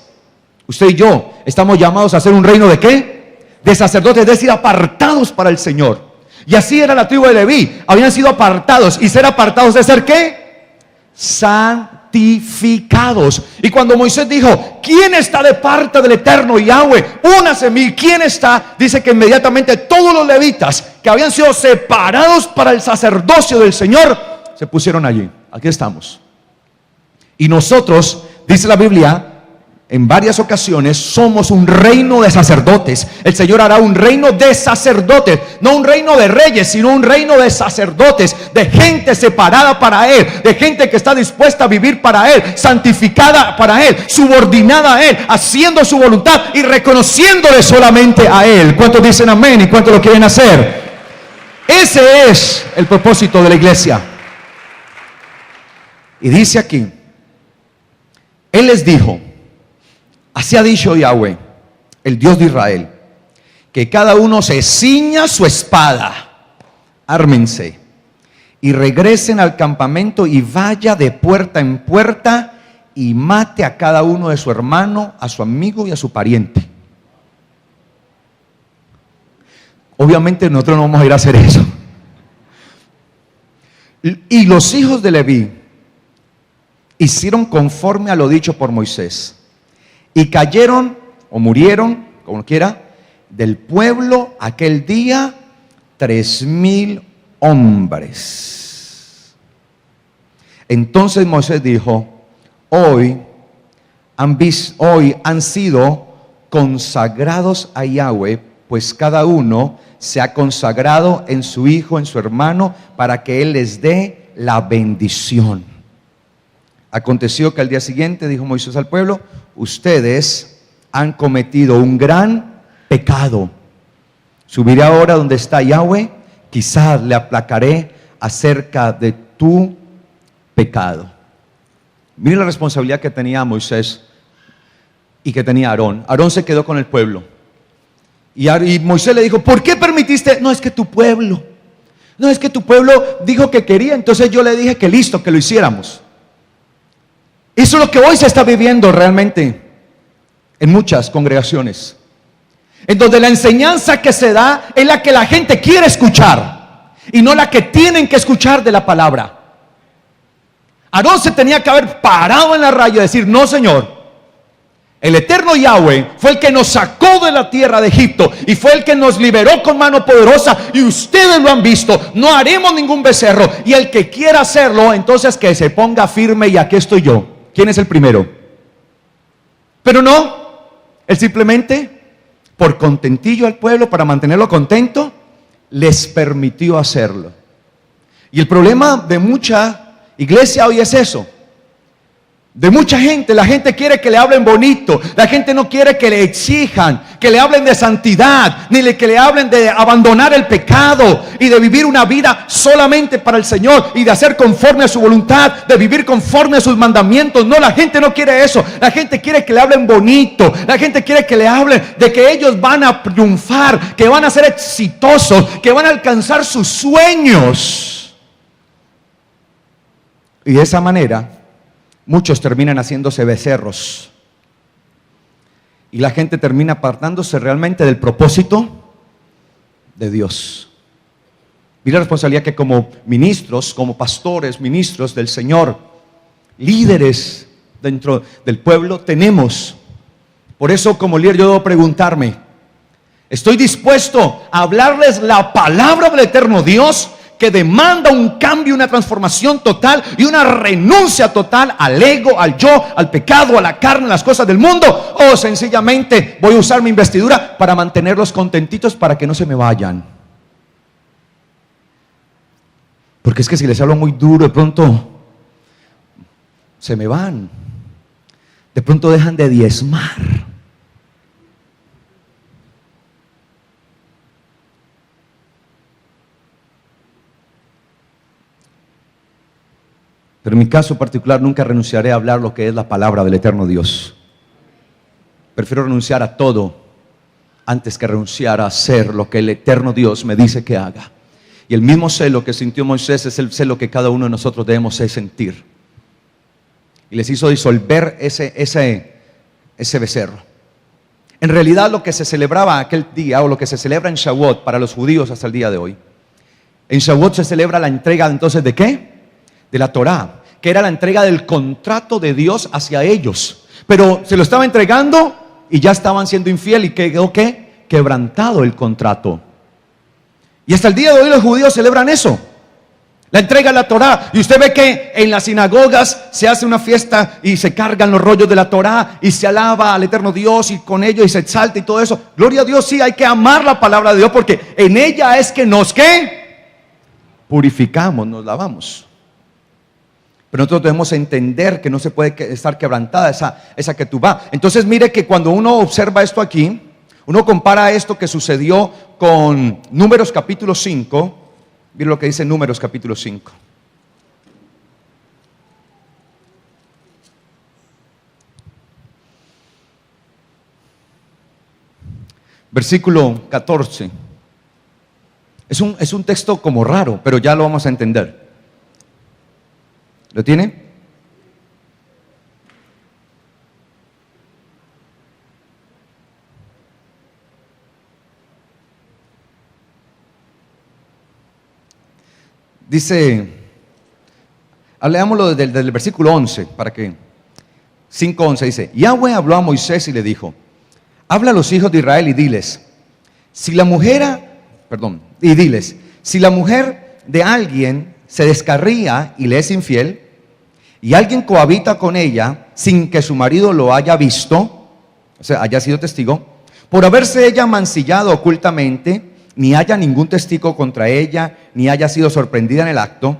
Usted y yo estamos llamados a ser un reino ¿de qué? De sacerdotes, es decir, apartados para el Señor. Y así era la tribu de Leví, habían sido apartados. ¿Y ser apartados de ser qué? Santificados. Y cuando Moisés dijo: ¿quién está de parte del eterno Yahweh? Únase a mí. ¿Quién está? Dice que inmediatamente todos los levitas que habían sido separados para el sacerdocio del Señor se pusieron allí. Aquí estamos. Y nosotros dice la Biblia, en varias ocasiones, somos un reino de sacerdotes. El Señor hará un reino de sacerdotes, no un reino de reyes, sino un reino de sacerdotes, de gente separada para Él, de gente que está dispuesta a vivir para Él, santificada para Él, subordinada a Él, haciendo su voluntad y reconociéndole solamente a Él. ¿Cuántos dicen amén y cuántos lo quieren hacer? Ese es el propósito de la iglesia. Y dice aquí, Él les dijo: así ha dicho Yahweh, el Dios de Israel, que cada uno se ciña su espada, ármense y regresen al campamento y vaya de puerta en puerta y mate a cada uno de su hermano, a su amigo y a su pariente. Obviamente nosotros no vamos a ir a hacer eso. Y los hijos de Leví hicieron conforme a lo dicho por Moisés. Y cayeron o murieron, como quiera, del pueblo aquel día 3,000 hombres. Entonces Moisés dijo: hoy han sido consagrados a Yahweh, pues cada uno se ha consagrado en su hijo, en su hermano, para que Él les dé la bendición. Aconteció que al día siguiente dijo Moisés al pueblo: ustedes han cometido un gran pecado. Subiré ahora donde está Yahweh, quizás le aplacaré acerca de tu pecado. Miren la responsabilidad que tenía Moisés y que tenía Aarón. Aarón se quedó con el pueblo. Y Moisés le dijo: ¿por qué permitiste? No, es que tu pueblo dijo que quería, entonces yo le dije que listo, que lo hiciéramos. Eso es lo que hoy se está viviendo realmente en muchas congregaciones, en donde la enseñanza que se da es la que la gente quiere escuchar y no la que tienen que escuchar de la palabra. Aarón se tenía que haber parado en la raya y decir: no, Señor, el eterno Yahweh fue el que nos sacó de la tierra de Egipto y fue el que nos liberó con mano poderosa, y ustedes lo han visto. No haremos ningún becerro, y el que quiera hacerlo, entonces que se ponga firme, y aquí estoy yo. ¿Quién es el primero? Pero no, Él simplemente, por contentillo al pueblo, para mantenerlo contento, les permitió hacerlo. Y el problema de mucha iglesia hoy es eso. De mucha gente, la gente quiere que le hablen bonito, la gente no quiere que le exijan, que le hablen de santidad, ni que le hablen de abandonar el pecado y de vivir una vida solamente para el Señor y de hacer conforme a su voluntad, de vivir conforme a sus mandamientos. No, la gente no quiere eso. La gente quiere que le hablen bonito, la gente quiere que le hablen de que ellos van a triunfar, que van a ser exitosos, que van a alcanzar sus sueños. Y de esa manera muchos terminan haciéndose becerros, y la gente termina apartándose realmente del propósito de Dios. Mira la responsabilidad que como ministros, como pastores, ministros del Señor, líderes dentro del pueblo tenemos. Por eso, como líder, yo debo preguntarme: ¿estoy dispuesto a hablarles la palabra del eterno Dios, que demanda un cambio, una transformación total y una renuncia total al ego, al yo, al pecado, a la carne, a las cosas del mundo? O sencillamente voy a usar mi investidura para mantenerlos contentitos, para que no se me vayan? Porque es que si les hablo muy duro, de pronto se me van, de pronto dejan de diezmar. Pero en mi caso particular nunca renunciaré a hablar lo que es la palabra del eterno Dios. Prefiero renunciar a todo antes que renunciar a hacer lo que el eterno Dios me dice que haga. Y el mismo celo que sintió Moisés es el celo que cada uno de nosotros debemos sentir. Y les hizo disolver ese becerro. En realidad, lo que se celebraba aquel día, o lo que se celebra en Shavuot para los judíos hasta el día de hoy, en Shavuot se celebra la entrega entonces ¿de qué? De la Torá, que era la entrega del contrato de Dios hacia ellos. Pero se lo estaba entregando y ya estaban siendo infiel, y quedó ¿qué? Quebrantado el contrato. Y hasta el día de hoy los judíos celebran eso. La entrega de la Torá. Y usted ve que en las sinagogas se hace una fiesta y se cargan los rollos de la Torá y se alaba al eterno Dios y con ello y se exalta y todo eso. Gloria a Dios, sí, hay que amar la palabra de Dios porque en ella es que nos purificamos, nos lavamos. Pero nosotros debemos entender que no se puede estar quebrantada esa ketubá. Entonces mire que cuando uno observa esto aquí, uno compara esto que sucedió con Números capítulo 5. Mire lo que dice Números capítulo 5. Versículo 14. Es un texto como raro, pero ya lo vamos a entender. ¿Lo tiene? Dice, leámoslo desde el versículo 11, para que 5:11 dice, Yahweh habló a Moisés y le dijo, habla a los hijos de Israel y diles, si la mujer de alguien se descarría y le es infiel, y alguien cohabita con ella sin que su marido lo haya visto, o sea, haya sido testigo, por haberse ella mancillado ocultamente, ni haya ningún testigo contra ella, ni haya sido sorprendida en el acto,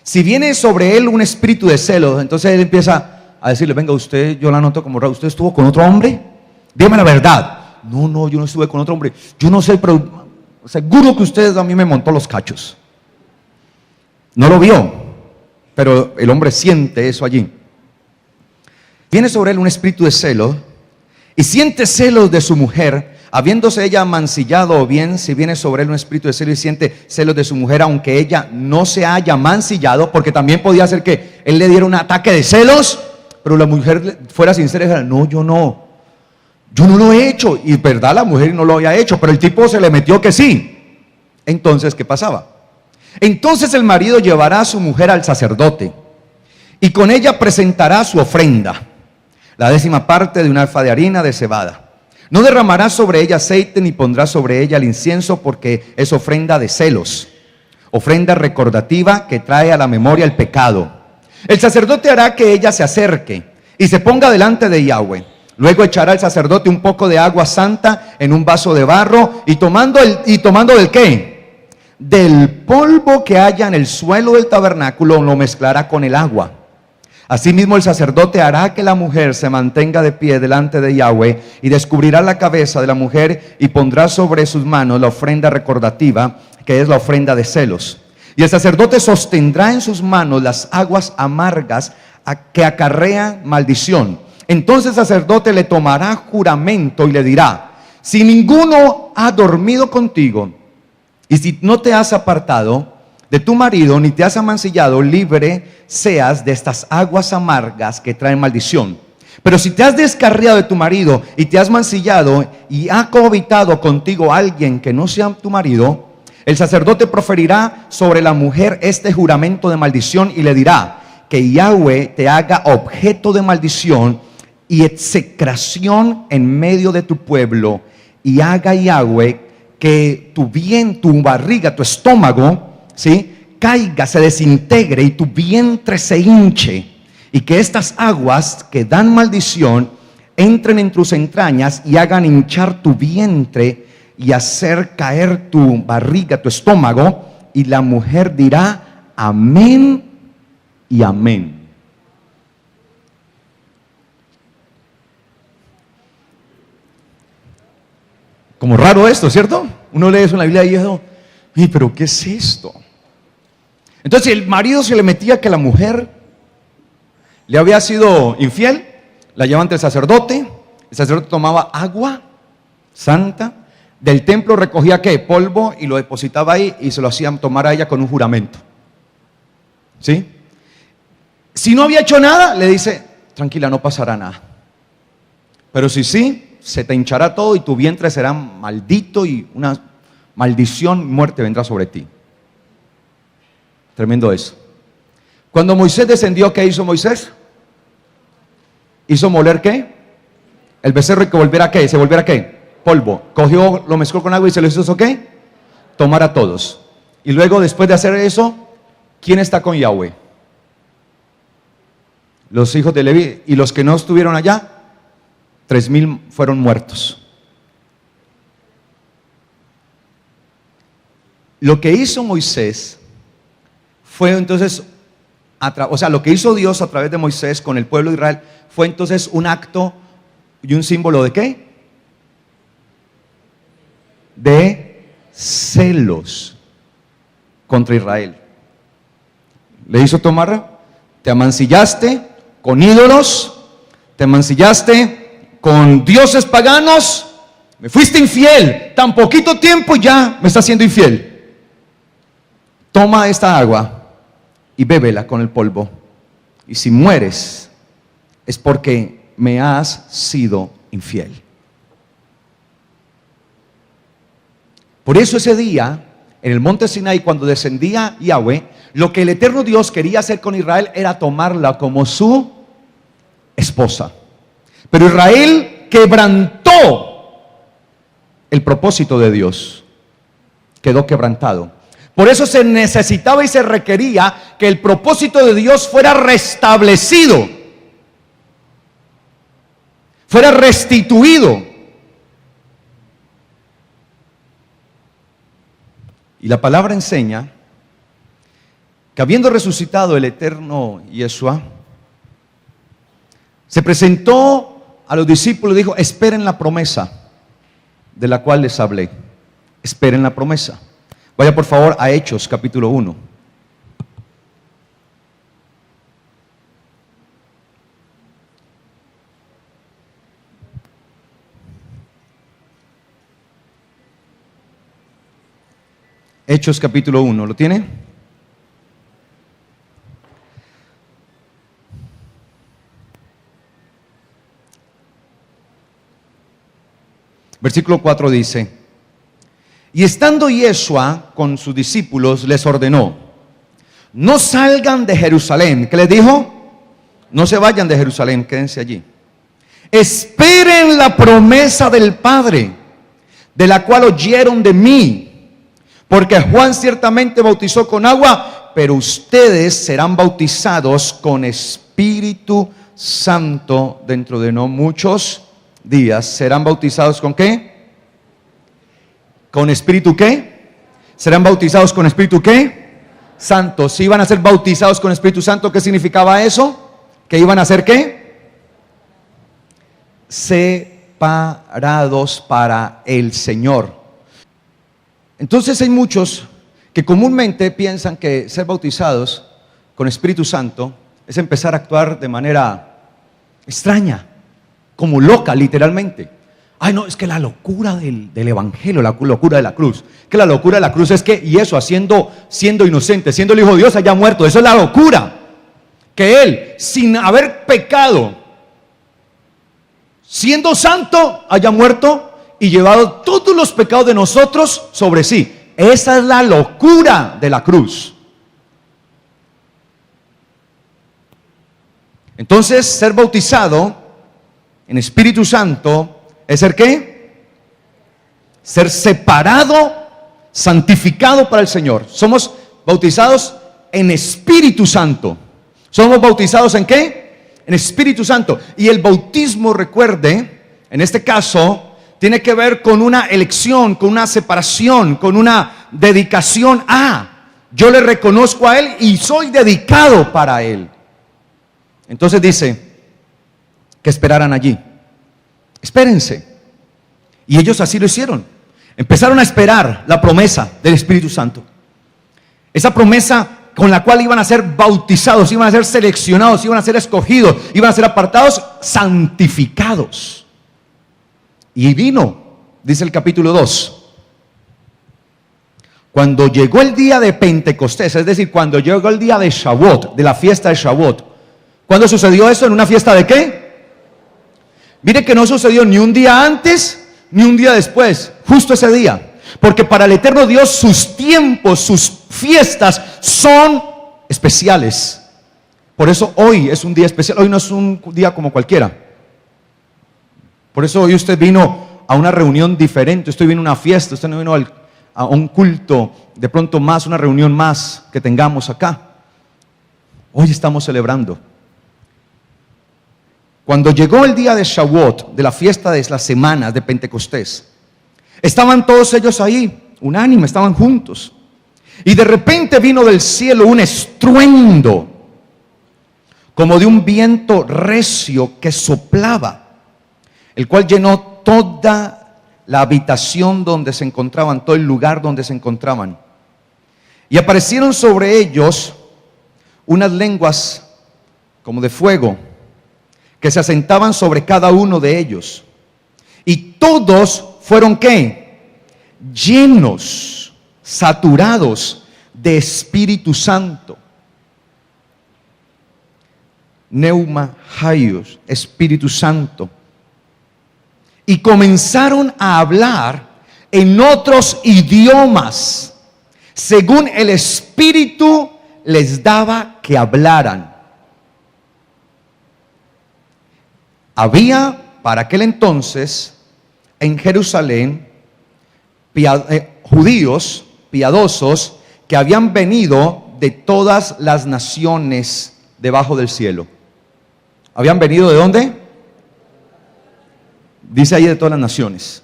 si viene sobre él un espíritu de celos, entonces él empieza a decirle, venga usted, yo la noto como raro, ¿usted estuvo con otro hombre? Dígame la verdad. No, yo no estuve con otro hombre, yo no sé, pero seguro que usted a mí me montó los cachos. No lo vio, pero el hombre siente eso allí. Viene sobre él un espíritu de celos, y siente celos de su mujer, habiéndose ella mancillado, o bien si viene sobre él un espíritu de celos y siente celos de su mujer, aunque ella no se haya mancillado, porque también podía ser que él le diera un ataque de celos, pero la mujer fuera sincera y dijera, no, yo no lo he hecho, y verdad la mujer no lo había hecho, pero el tipo se le metió que sí. Entonces, ¿qué pasaba? Entonces el marido llevará a su mujer al sacerdote, y con ella presentará su ofrenda, la 10ª parte de un alfa de harina de cebada. No derramará sobre ella aceite, ni pondrá sobre ella el incienso, porque es ofrenda de celos, ofrenda recordativa que trae a la memoria el pecado. El sacerdote hará que ella se acerque y se ponga delante de Yahweh. Luego echará el sacerdote un poco de agua santa en un vaso de barro, y tomando del ¿qué? Del polvo que haya en el suelo del tabernáculo, lo mezclará con el agua. Asimismo el sacerdote hará que la mujer se mantenga de pie delante de Yahweh, y descubrirá la cabeza de la mujer y pondrá sobre sus manos la ofrenda recordativa, que es la ofrenda de celos. Y el sacerdote sostendrá en sus manos las aguas amargas que acarrean maldición. Entonces el sacerdote le tomará juramento y le dirá, si ninguno ha dormido contigo, y si no te has apartado de tu marido, ni te has amancillado, libre seas de estas aguas amargas que traen maldición. Pero si te has descarriado de tu marido y te has mancillado, y ha cohabitado contigo alguien que no sea tu marido, el sacerdote proferirá sobre la mujer este juramento de maldición y le dirá, que Yahweh te haga objeto de maldición y execración en medio de tu pueblo, y haga Yahweh que tu barriga, tu estómago, ¿sí?, caiga, se desintegre, y tu vientre se hinche, y que estas aguas que dan maldición entren en tus entrañas y hagan hinchar tu vientre y hacer caer tu barriga, tu estómago. Y la mujer dirá amén y amén. Como raro esto, ¿cierto? Uno lee eso en la Biblia y dice, pero ¿qué es esto? Entonces el marido se le metía que la mujer le había sido infiel, la llevaba ante el sacerdote tomaba agua santa del templo, recogía ¿qué? Polvo, y lo depositaba ahí y se lo hacían tomar a ella con un juramento. ¿Sí? Si no había hecho nada, le dice, tranquila, no pasará nada. Pero si sí, se te hinchará todo y tu vientre será maldito, y una maldición, muerte vendrá sobre ti. Tremendo eso. Cuando Moisés descendió, ¿qué hizo Moisés? ¿Hizo moler qué? El becerro, y que volviera ¿qué? ¿Se volviera qué? Polvo. Cogió, lo mezcló con agua y se lo hizo ¿qué? Tomar a todos. Y luego, después de hacer eso, ¿Quién está con Yahweh? Los hijos de Leví. Y los que no estuvieron allá, 3,000 fueron muertos. Lo que hizo Moisés fue entonces, lo que hizo Dios a través de Moisés con el pueblo de Israel fue entonces un acto y un símbolo ¿de qué? De celos contra Israel. Le hizo tomar, te amancillaste con ídolos, te amancillaste con dioses paganos, me fuiste infiel, tan poquito tiempo ya me estás siendo infiel. Toma esta agua y bébela con el polvo, y si mueres es porque me has sido infiel. Por eso ese día, en el monte Sinaí, cuando descendía Yahweh, lo que el eterno Dios quería hacer con Israel era tomarla como su esposa. Pero Israel quebrantó el propósito de Dios, quedó quebrantado. Por eso se necesitaba y se requería que el propósito de Dios fuera restablecido, fuera restituido. Y la palabra enseña que habiendo resucitado el eterno Yeshua, se presentó a los discípulos y dijo: esperen la promesa de la cual les hablé. Esperen la promesa. Vaya por favor a Hechos capítulo 1. Hechos capítulo 1, ¿lo tiene? Versículo 4 dice: y estando Yeshua con sus discípulos, les ordenó: no salgan de Jerusalén. ¿Qué les dijo? No se vayan de Jerusalén, quédense allí. Esperen la promesa del Padre, de la cual oyeron de mí. Porque Juan ciertamente bautizó con agua, pero ustedes serán bautizados con Espíritu Santo dentro de no muchos días. ¿Serán bautizados con qué? ¿Con Espíritu qué? ¿Serán bautizados con Espíritu qué? Santo. Si iban a ser bautizados con Espíritu Santo, ¿qué significaba eso? ¿Que iban a ser qué? Separados para el Señor. Entonces hay muchos que comúnmente piensan que ser bautizados con Espíritu Santo es empezar a actuar de manera extraña, como loca literalmente. Ay no, es que la locura del evangelio, la locura de la cruz, que la locura de la cruz es que, y eso, siendo inocente, siendo el Hijo de Dios, haya muerto. Eso es la locura. Que Él, sin haber pecado, siendo santo, haya muerto y llevado todos los pecados de nosotros sobre sí. Esa es la locura de la cruz. Entonces, ser bautizado en Espíritu Santo es ser ¿qué? Ser separado, santificado para el Señor. Somos bautizados en Espíritu Santo. ¿Somos bautizados en qué? En Espíritu Santo. Y el bautismo, recuerde, en este caso, tiene que ver con una elección, con una separación, con una dedicación a. Yo le reconozco a Él y soy dedicado para Él. Entonces dice que esperaran allí. Espérense. Y ellos así lo hicieron. Empezaron a esperar la promesa del Espíritu Santo. Esa promesa con la cual iban a ser bautizados, iban a ser seleccionados, iban a ser escogidos, iban a ser apartados, santificados. Y vino, dice el capítulo 2, cuando llegó el día de Pentecostés, es decir, cuando llegó el día de Shavuot, de la fiesta de Shavuot. ¿Cuándo sucedió eso? ¿En una fiesta de qué? Mire que no sucedió ni un día antes, ni un día después, justo ese día. Porque para el eterno Dios sus tiempos, sus fiestas son especiales. Por eso hoy es un día especial, hoy no es un día como cualquiera. Por eso hoy usted vino a una reunión diferente, usted vino a una fiesta, usted no vino a un culto, de pronto más, una reunión más que tengamos acá. Hoy estamos celebrando. Cuando llegó el día de Shavuot, de la fiesta de las semanas de Pentecostés, estaban todos ellos ahí, unánime, estaban juntos. Y de repente vino del cielo un estruendo, como de un viento recio que soplaba, el cual llenó toda la habitación donde se encontraban, todo el lugar donde se encontraban. Y aparecieron sobre ellos unas lenguas como de fuego, que se asentaban sobre cada uno de ellos. Y todos fueron ¿qué? Llenos, saturados de Espíritu Santo. Neuma Haios, Espíritu Santo. Y comenzaron a hablar en otros idiomas, según el Espíritu les daba que hablaran. Había para aquel entonces en Jerusalén judíos piadosos que habían venido de todas las naciones debajo del cielo. ¿Habían venido de dónde? Dice ahí de todas las naciones.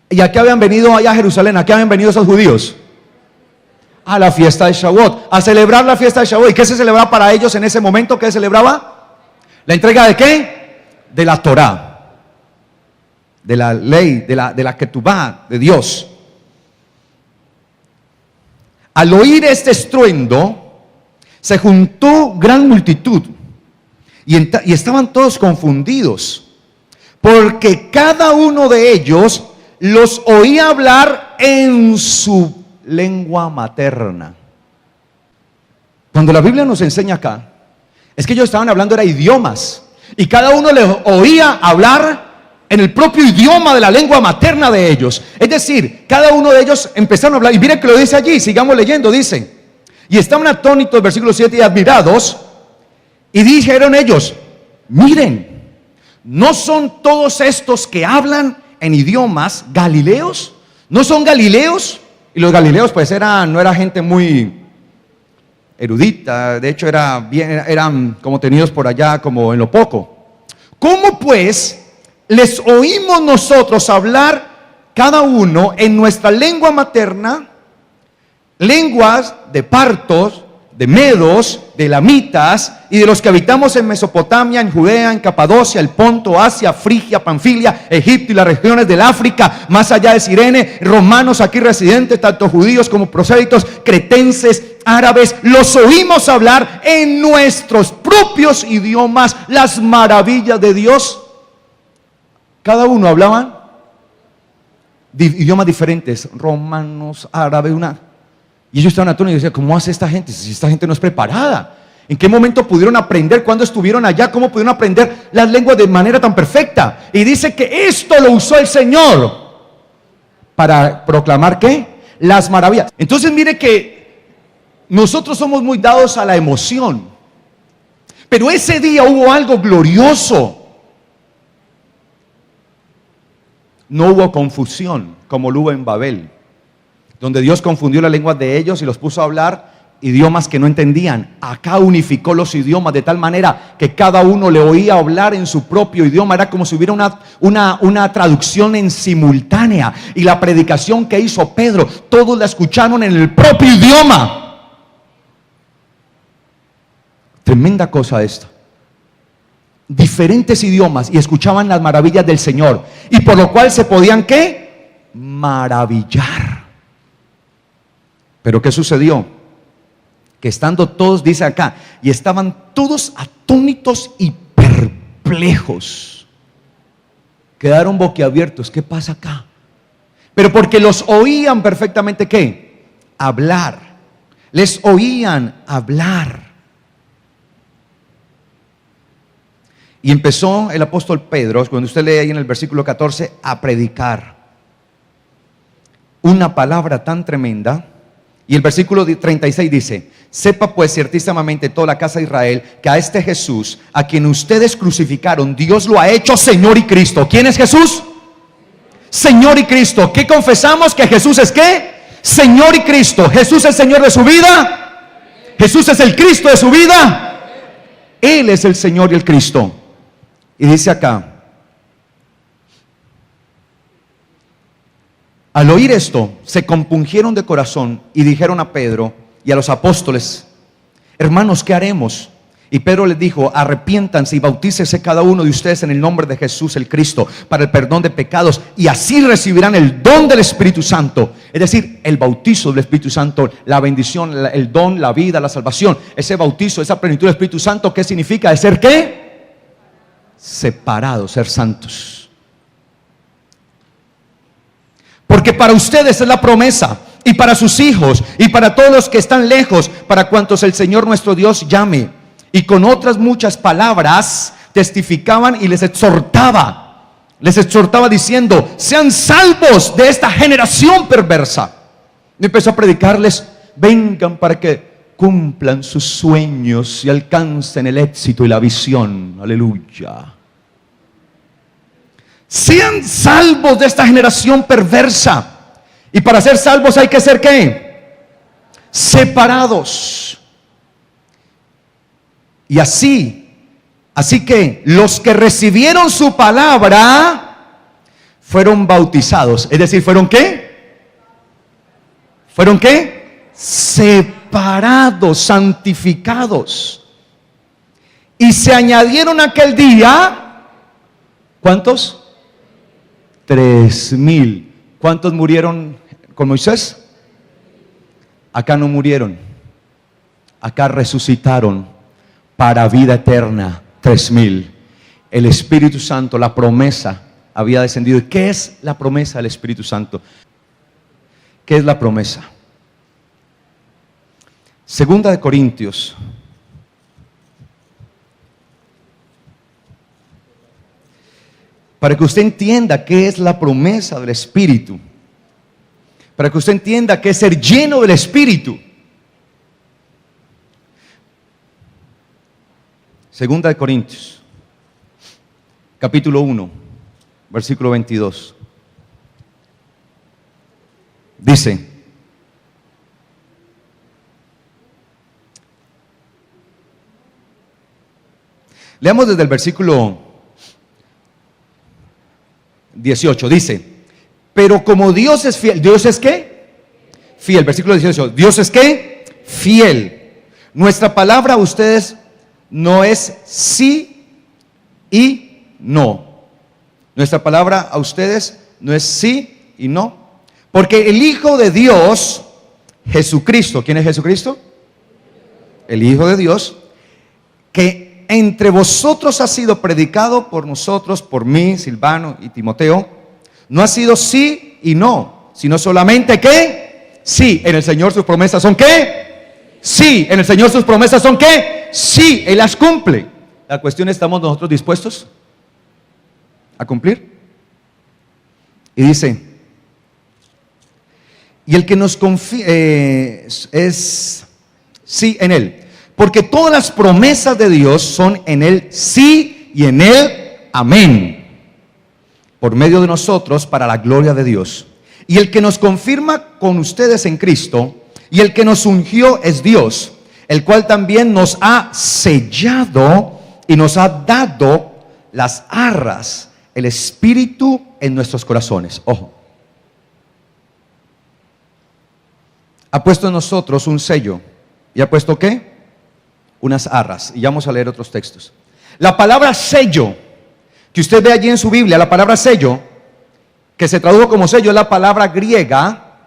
¿Y a qué habían venido allá a Jerusalén? ¿A qué habían venido esos judíos? A la fiesta de Shavuot, a celebrar la fiesta de Shavuot. ¿Y qué se celebraba para ellos en ese momento? ¿Qué se celebraba? ¿La entrega de qué? De la Torá, de la ley, de la Ketubá, de Dios. Al oír este estruendo, se juntó gran multitud y estaban todos confundidos, porque cada uno de ellos los oía hablar en su lengua materna. Cuando la Biblia nos enseña acá, es que ellos estaban hablando era idiomas, y cada uno les oía hablar en el propio idioma de la lengua materna de ellos. Es decir, cada uno de ellos empezaron a hablar. Y miren que lo dice allí, sigamos leyendo, dice: y estaban atónitos, versículo 7, y admirados, y dijeron ellos: miren, ¿no son todos estos que hablan en idiomas galileos? ¿No son galileos? Y los galileos pues no era gente muy erudita, de hecho eran como tenidos por allá como en lo poco. ¿Cómo pues les oímos nosotros hablar cada uno en nuestra lengua materna, lenguas de partos, de medos, de elamitas y de los que habitamos en Mesopotamia, en Judea, en Capadocia, el Ponto, Asia, Frigia, Panfilia, Egipto y las regiones del África, más allá de Cirene, romanos aquí residentes, tanto judíos como prosélitos, cretenses, árabes, los oímos hablar en nuestros propios idiomas las maravillas de Dios? Cada uno hablaban idiomas diferentes, romanos, árabes, y ellos estaban atónitos y decían: ¿cómo hace esta gente? Si esta gente no es preparada. ¿En qué momento pudieron aprender? ¿Cuándo estuvieron allá? ¿Cómo pudieron aprender las lenguas de manera tan perfecta? Y dice que esto lo usó el Señor para proclamar ¿qué? Las maravillas. Entonces mire que nosotros somos muy dados a la emoción, pero ese día hubo algo glorioso. No hubo confusión como lo hubo en Babel, donde Dios confundió las lenguas de ellos y los puso a hablar idiomas que no entendían. Acá unificó los idiomas de tal manera que cada uno le oía hablar en su propio idioma. Era como si hubiera una traducción en simultánea. Y la predicación que hizo Pedro, todos la escucharon en el propio idioma. Tremenda cosa esta. Diferentes idiomas y escuchaban las maravillas del Señor. Y por lo cual se podían ¿qué? Maravillar. Pero ¿qué sucedió? Que estando todos, dice acá, y estaban todos atónitos y perplejos. Quedaron boquiabiertos. ¿Qué pasa acá? Pero porque los oían perfectamente ¿qué? Hablar. Les oían hablar. Y empezó el apóstol Pedro, cuando usted lee ahí en el versículo 14, a predicar una palabra tan tremenda. Y el versículo 36 dice: sepa pues ciertísimamente toda la casa de Israel que a este Jesús, a quien ustedes crucificaron, Dios lo ha hecho Señor y Cristo. ¿Quién es Jesús? Señor y Cristo. ¿Qué confesamos? Que Jesús es ¿qué? Señor y Cristo. Jesús es Señor de su vida. Jesús es el Cristo de su vida. Él es el Señor y el Cristo. Y dice acá, al oír esto, se compungieron de corazón y dijeron a Pedro y a los apóstoles: hermanos, ¿qué haremos? Y Pedro les dijo: arrepiéntanse y bautícese cada uno de ustedes en el nombre de Jesús el Cristo para el perdón de pecados, y así recibirán el don del Espíritu Santo. Es decir, el bautizo del Espíritu Santo, la bendición, el don, la vida, la salvación. Ese bautizo, esa plenitud del Espíritu Santo, ¿qué significa? De ser ¿qué? Separados, ser santos. Porque para ustedes es la promesa, y para sus hijos, y para todos los que están lejos, para cuantos el Señor nuestro Dios llame. Y con otras muchas palabras testificaban y les exhortaba diciendo: sean salvos de esta generación perversa. Y empezó a predicarles: vengan para que cumplan sus sueños y alcancen el éxito y la visión. Aleluya. Sean salvos de esta generación perversa. Y para ser salvos hay que ser ¿qué? Separados. Y así que los que recibieron su palabra fueron bautizados. Es decir, ¿fueron qué? ¿Fueron qué? Separados, santificados. Y se añadieron aquel día, ¿cuántos? 3,000. ¿Cuántos murieron con Moisés? Acá no murieron, acá resucitaron para vida eterna. 3,000. El Espíritu Santo, la promesa, había descendido. ¿Y qué es la promesa del Espíritu Santo? ¿Qué es la promesa? Segunda de Corintios, para que usted entienda qué es la promesa del Espíritu, para que usted entienda qué es ser lleno del Espíritu. Segunda de Corintios, capítulo 1, versículo 22. Dice: leamos desde el versículo 18. Dice: pero como Dios es fiel. ¿Dios es qué? Fiel. Versículo 18. ¿Dios es qué? Fiel. Nuestra palabra a ustedes no es sí y no. Nuestra palabra a ustedes no es sí y no. Porque el Hijo de Dios, Jesucristo, ¿quién es Jesucristo? El Hijo de Dios, que entre vosotros ha sido predicado por nosotros, por mí, Silvano y Timoteo, no ha sido sí y no, sino solamente ¿qué? Sí. En el Señor sus promesas son ¿qué? Sí. En el Señor sus promesas son ¿qué? Sí. Él las cumple. La cuestión es: ¿estamos nosotros dispuestos a cumplir? Y dice: y el que nos confía es sí en Él, porque todas las promesas de Dios son en Él sí y en Él amén, por medio de nosotros, para la gloria de Dios. Y el que nos confirma con ustedes en Cristo y el que nos ungió es Dios, el cual también nos ha sellado y nos ha dado las arras, el Espíritu en nuestros corazones. Ojo, ha puesto en nosotros un sello. ¿Y ha puesto qué? Unas arras. Y ya vamos a leer otros textos. La palabra sello, que usted ve allí en su Biblia, la palabra sello, que se tradujo como sello, es la palabra griega,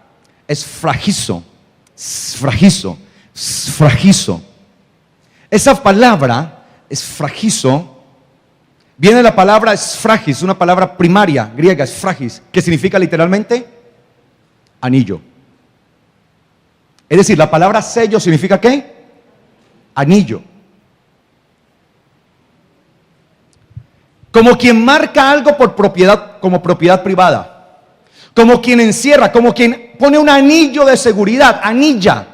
es fragizo. Fragizo. Fragizo. Esa palabra es fragizo. Viene la palabra esfragis, una palabra primaria griega, esfragis, que significa literalmente anillo. Es decir, la palabra sello significa ¿qué? Anillo. Como quien marca algo por propiedad, como propiedad privada. Como quien encierra, como quien pone un anillo de seguridad, anilla.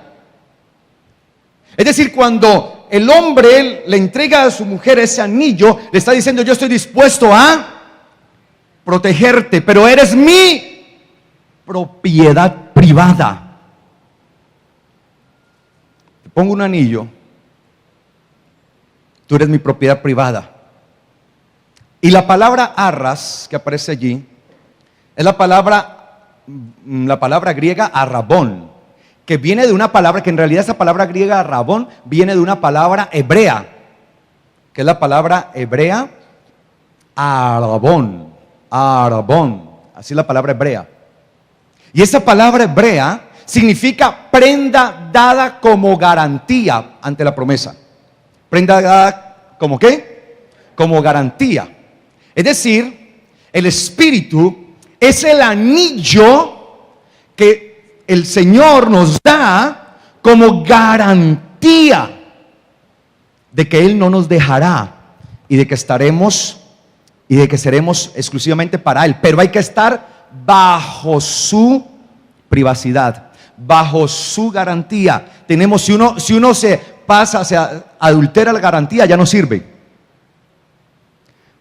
Es decir, cuando el hombre le entrega a su mujer ese anillo, le está diciendo: yo estoy dispuesto a protegerte, pero eres mi propiedad privada. Te pongo un anillo, tú eres mi propiedad privada. Y la palabra arras que aparece allí es la palabra griega arrabón, que viene de una palabra, que en realidad esa palabra griega arrabón viene de una palabra hebrea, que es la palabra hebrea arabón, así es la palabra hebrea. Y esa palabra hebrea significa prenda dada como garantía ante la promesa. Prenda dada como ¿qué? Como garantía. Es decir, el Espíritu es el anillo que el Señor nos da como garantía de que Él no nos dejará y de que estaremos y de que seremos exclusivamente para Él. Pero hay que estar bajo su privacidad, bajo su garantía. Si uno se pasa, se adultera la garantía, ya no sirve.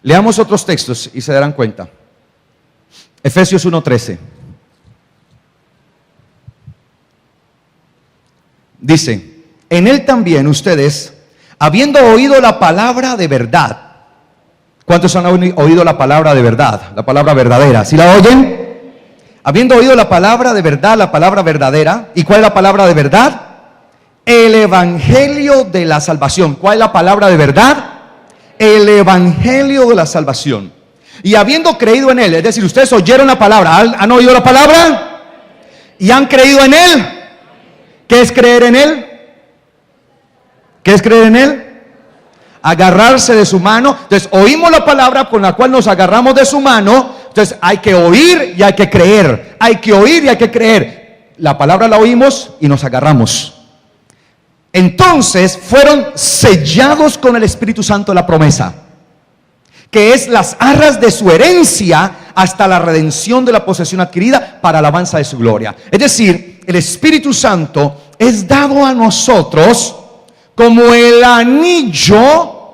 Leamos otros textos y se darán cuenta. Efesios 1:13. Dice: en Él también ustedes, habiendo oído la palabra de verdad. ¿Cuántos han oído la palabra de verdad? La palabra verdadera. ¿Sí la oyen? Habiendo oído la palabra de verdad, la palabra verdadera. ¿Y cuál es la palabra de verdad? El evangelio de la salvación. ¿Cuál es la palabra de verdad? El evangelio de la salvación. Y habiendo creído en Él, es decir, ustedes oyeron la palabra, ¿han oído la palabra? ¿Y han creído en Él? ¿Qué es creer en Él? ¿Qué es creer en Él? Agarrarse de su mano. Entonces oímos la palabra con la cual nos agarramos de su mano. Entonces hay que oír y hay que creer. Hay que oír y hay que creer. La palabra la oímos y nos agarramos. Entonces fueron sellados con el Espíritu Santo la promesa, que es las arras de su herencia hasta la redención de la posesión adquirida para alabanza de su gloria. Es decir, el Espíritu Santo es dado a nosotros como el anillo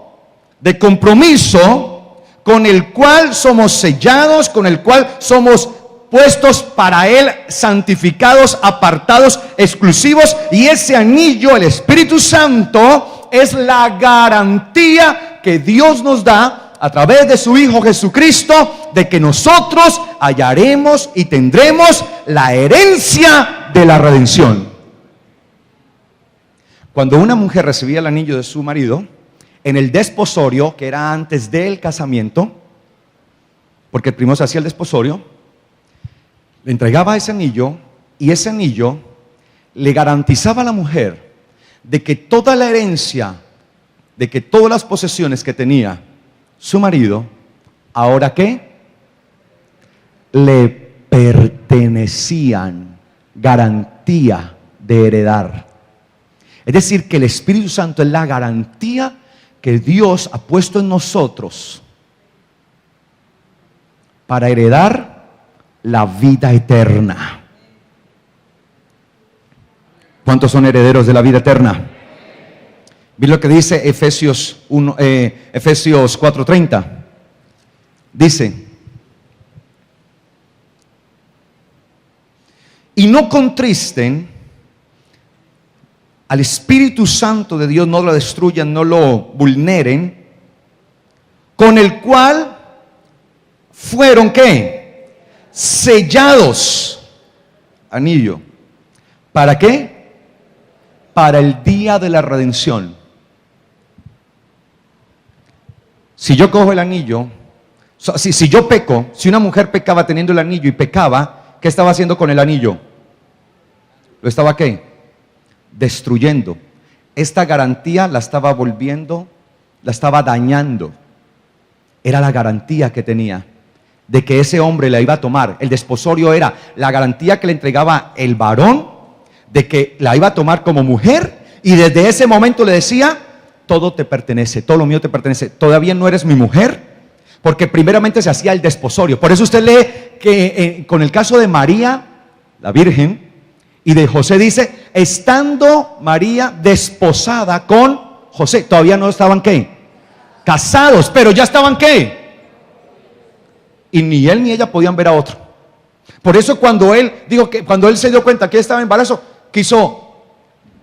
de compromiso con el cual somos sellados, con el cual somos puestos para Él, santificados, apartados, exclusivos. Y ese anillo, el Espíritu Santo, es la garantía que Dios nos da a través de su Hijo Jesucristo, de que nosotros hallaremos y tendremos la herencia de la redención. Cuando una mujer recibía el anillo de su marido, en el desposorio, que era antes del casamiento, porque primero se hacía el desposorio, le entregaba ese anillo, y ese anillo le garantizaba a la mujer de que toda la herencia, de que todas las posesiones que tenía su marido, ¿ahora qué? Le pertenecían, garantía de heredar. Es decir, que el Espíritu Santo es la garantía que Dios ha puesto en nosotros para heredar la vida eterna. ¿Cuántos son herederos de la vida eterna? ¿Ven lo que dice Efesios 4:30? Dice: y no contristen al Espíritu Santo de Dios, no lo destruyan, no lo vulneren, con el cual fueron ¿qué? Sellados, anillo. ¿Para qué? Para el día de la redención. Si yo cojo el anillo, si yo peco, si una mujer pecaba teniendo el anillo y pecaba, ¿qué estaba haciendo con el anillo? ¿Lo estaba qué? Destruyendo. Esta garantía la estaba volviendo, la estaba dañando. Era la garantía que tenía de que ese hombre la iba a tomar. El desposorio era la garantía que le entregaba el varón de que la iba a tomar como mujer, y desde ese momento le decía: todo te pertenece, todo lo mío te pertenece, todavía no eres mi mujer, porque primeramente se hacía el desposorio. Por eso usted lee que con el caso de María, la Virgen, y de José, dice: estando María desposada con José. Todavía no estaban ¿qué? Casados, pero ya estaban ¿qué? Y ni él ni ella podían ver a otro. Por eso cuando él se dio cuenta que estaba en embarazo, quiso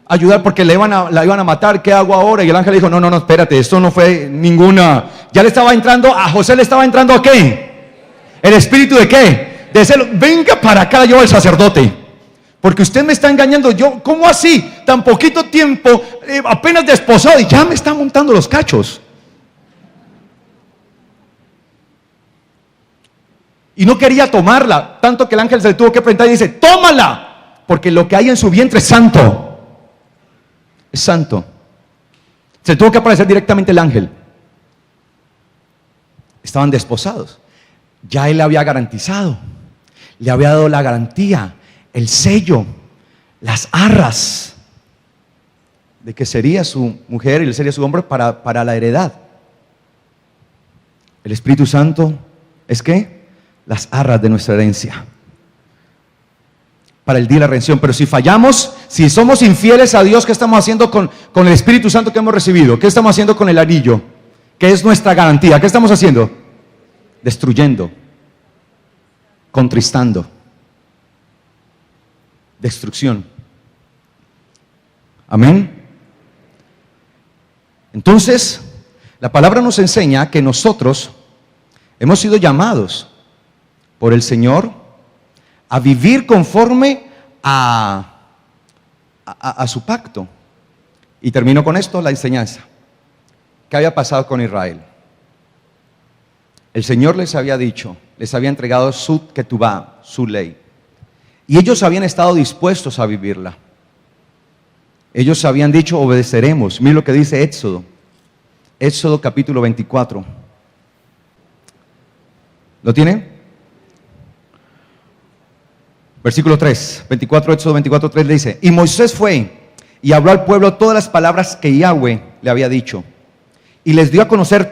ayudar porque la iban a matar. ¿Qué hago ahora? Y el ángel le dijo, no, no, no, espérate, esto no fue ninguna. Ya le estaba entrando, a José le estaba entrando ¿a qué? ¿El espíritu de qué? De celo. Venga para acá, yo el sacerdote, porque usted me está engañando. Yo, ¿cómo así? Tan poquito tiempo, apenas desposado y ya me está montando los cachos. Y no quería tomarla, tanto que el ángel se le tuvo que presentar y dice, tómala, porque lo que hay en su vientre es santo. Es santo. Se tuvo que aparecer directamente el ángel. Estaban desposados. Ya él le había garantizado, le había dado la garantía, el sello, las arras de que sería su mujer y él sería su hombre para la heredad. El Espíritu Santo es ¿qué? Las arras de nuestra herencia para el día de la redención. Pero si fallamos, si somos infieles a Dios, ¿qué estamos haciendo con el Espíritu Santo que hemos recibido? ¿Qué estamos haciendo con el anillo? ¿Qué es nuestra garantía? ¿Qué estamos haciendo? Destruyendo, contristando, destrucción. Amén. Entonces, la palabra nos enseña que nosotros hemos sido llamados por el Señor a vivir conforme a su pacto. Y termino con esto, la enseñanza. ¿Qué había pasado con Israel? El Señor les había dicho, les había entregado su ketubá, su ley. Y ellos habían estado dispuestos a vivirla. Ellos habían dicho, obedeceremos. Miren lo que dice Éxodo. Éxodo capítulo 24. ¿Lo tienen? Versículo 3, 24, Éxodo 24, 3 le dice, y Moisés fue y habló al pueblo todas las palabras que Yahweh le había dicho. Y les dio a conocer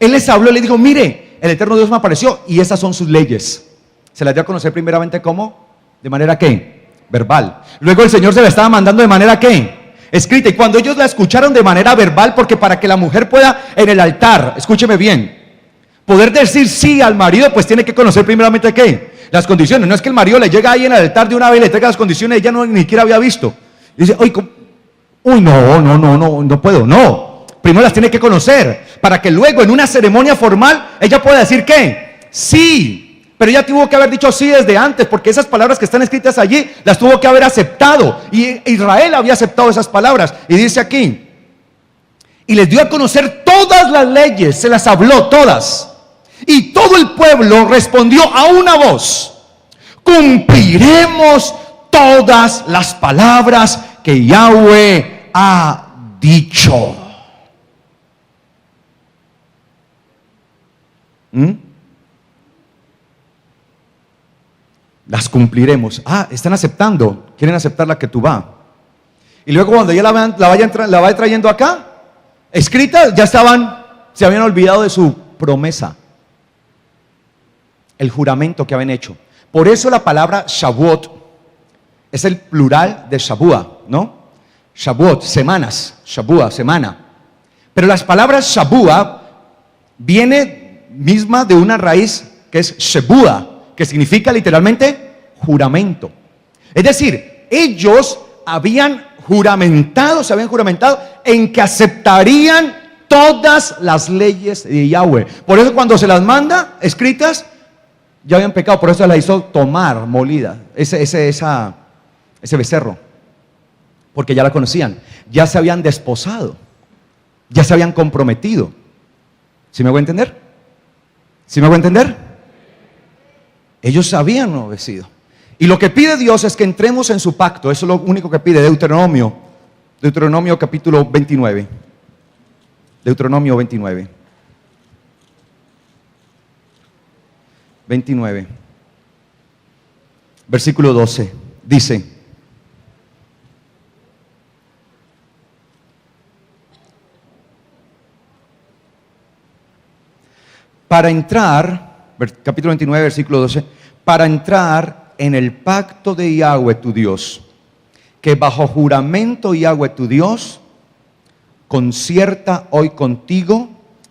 él les habló y le dijo, mire, el eterno Dios me apareció y esas son sus leyes. Se las dio a conocer primeramente ¿cómo? De manera ¿qué? Verbal. Luego el Señor se la estaba mandando de manera ¿qué? Escrita. Y cuando ellos la escucharon de manera verbal, porque para que la mujer pueda en el altar, escúcheme bien, poder decir sí al marido, pues tiene que conocer primeramente ¿qué? Las condiciones. No es que el marido le llega ahí en el altar de una vez y le entrega las condiciones, ella no ni siquiera había visto. Y dice, no puedo, no. Primero las tiene que conocer, para que luego en una ceremonia formal, ella pueda decir ¿qué? Sí. Pero ella tuvo que haber dicho sí desde antes, porque esas palabras que están escritas allí, las tuvo que haber aceptado. Y Israel había aceptado esas palabras. Y dice aquí, y les dio a conocer todas las leyes, se las habló todas. Y todo el pueblo respondió a una voz, cumpliremos todas las palabras que Yahweh ha dicho. Las cumpliremos. Están aceptando, quieren aceptar la ketubá. Y luego cuando ya la vaya trayendo acá, escrita, se habían olvidado de su promesa, el juramento que habían hecho. Por eso la palabra Shavuot es el plural de Shabua, ¿no? Shavuot, semanas, Shabua, semana. Pero las palabras Shabua viene misma de una raíz que es Shebua, que significa literalmente juramento. Es decir, ellos se habían juramentado en que aceptarían todas las leyes de Yahweh. Por eso cuando se las manda escritas, ya habían pecado, por eso la hizo tomar molida, ese becerro, porque ya la conocían, ya se habían desposado, ya se habían comprometido. ¿Sí me voy a entender? ¿Sí me voy a entender? Ellos habían obedecido. Y lo que pide Dios es que entremos en su pacto. Eso es lo único que pide. Deuteronomio capítulo 29. Deuteronomio 29. 29. Versículo 12. Dice: para entrar, capítulo 29, versículo 12, para entrar en el pacto de Yahweh tu Dios, que bajo juramento Yahweh tu Dios concierta hoy contigo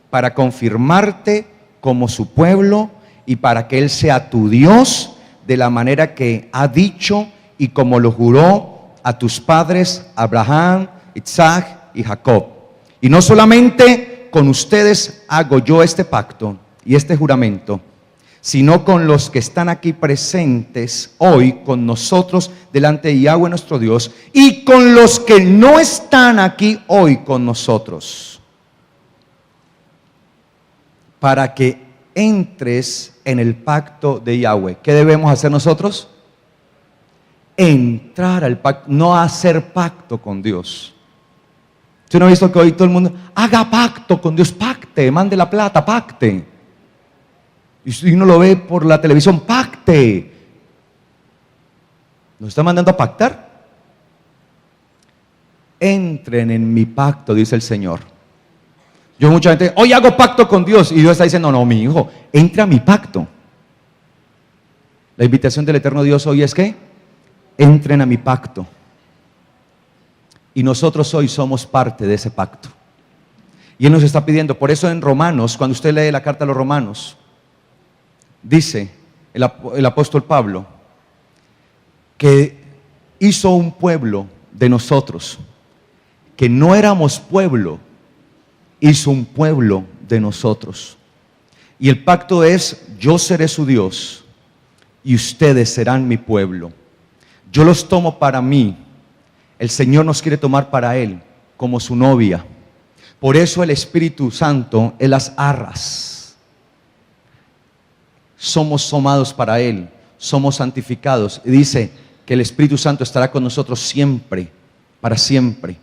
para confirmarte como su pueblo y para que Él sea tu Dios, de la manera que ha dicho y como lo juró a tus padres Abraham, Isaac y Jacob. Y no solamente con ustedes hago yo este pacto y este juramento, sino con los que están aquí presentes hoy con nosotros delante de Yahweh nuestro Dios, y con los que no están aquí hoy con nosotros, para que entres en el pacto de Yahweh. ¿Qué debemos hacer nosotros? Entrar al pacto, no hacer pacto con Dios. ¿Usted no ha visto que hoy todo el mundo haga pacto con Dios? Pacte, mande la plata, pacte. Y uno lo ve por la televisión, pacte. ¿Nos está mandando a pactar? Entren en mi pacto, dice el Señor. Yo mucha gente, hoy hago pacto con Dios. Y Dios está diciendo, no, mi hijo, entra a mi pacto. La invitación del eterno Dios hoy es que entren a mi pacto. Y nosotros hoy somos parte de ese pacto. Y Él nos está pidiendo, por eso en Romanos, cuando usted lee la carta a los Romanos, dice el apóstol Pablo que hizo un pueblo de nosotros, que no éramos pueblo, hizo un pueblo de nosotros. Y el pacto es, yo seré su Dios y ustedes serán mi pueblo. Yo los tomo para mí, el Señor nos quiere tomar para Él como su novia. Por eso el Espíritu Santo en las arras. Somos tomados para Él, somos santificados. Y dice que el Espíritu Santo estará con nosotros siempre, para siempre,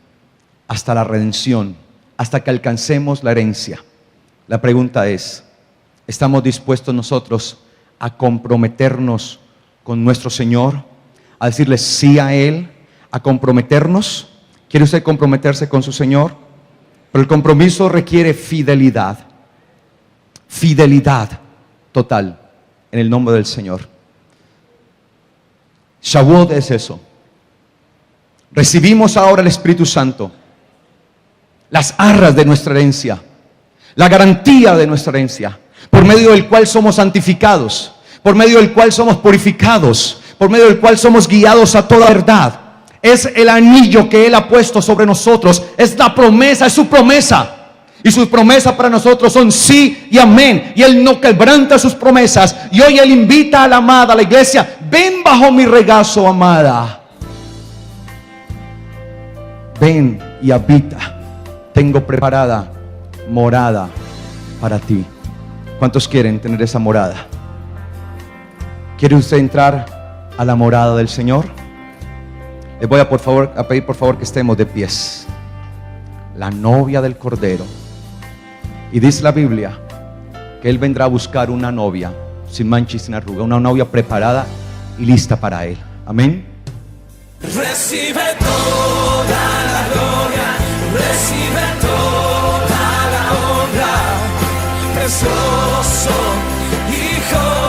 hasta la redención, hasta que alcancemos la herencia. La pregunta es, ¿estamos dispuestos nosotros a comprometernos con nuestro Señor? A decirle sí a Él, a comprometernos. ¿Quiere usted comprometerse con su Señor? Pero el compromiso requiere fidelidad. Fidelidad total. En el nombre del Señor. Shavuot es eso. Recibimos ahora el Espíritu Santo, las arras de nuestra herencia, la garantía de nuestra herencia, por medio del cual somos santificados, por medio del cual somos purificados, por medio del cual somos guiados a toda verdad. Es el anillo que Él ha puesto sobre nosotros, es la promesa, es su promesa. Y sus promesas para nosotros son sí y amén. Y Él no quebranta sus promesas. Y hoy Él invita a la amada, a la iglesia, ven bajo mi regazo, amada. Ven y habita. Tengo preparada morada para ti. ¿Cuántos quieren tener esa morada? ¿Quiere usted entrar a la morada del Señor? Les voy a pedir por favor que estemos de pies. La novia del Cordero. Y dice la Biblia que Él vendrá a buscar una novia sin mancha y sin arruga, una novia preparada y lista para Él. Amén. Recibe toda la gloria, recibe toda la honra, precioso Hijo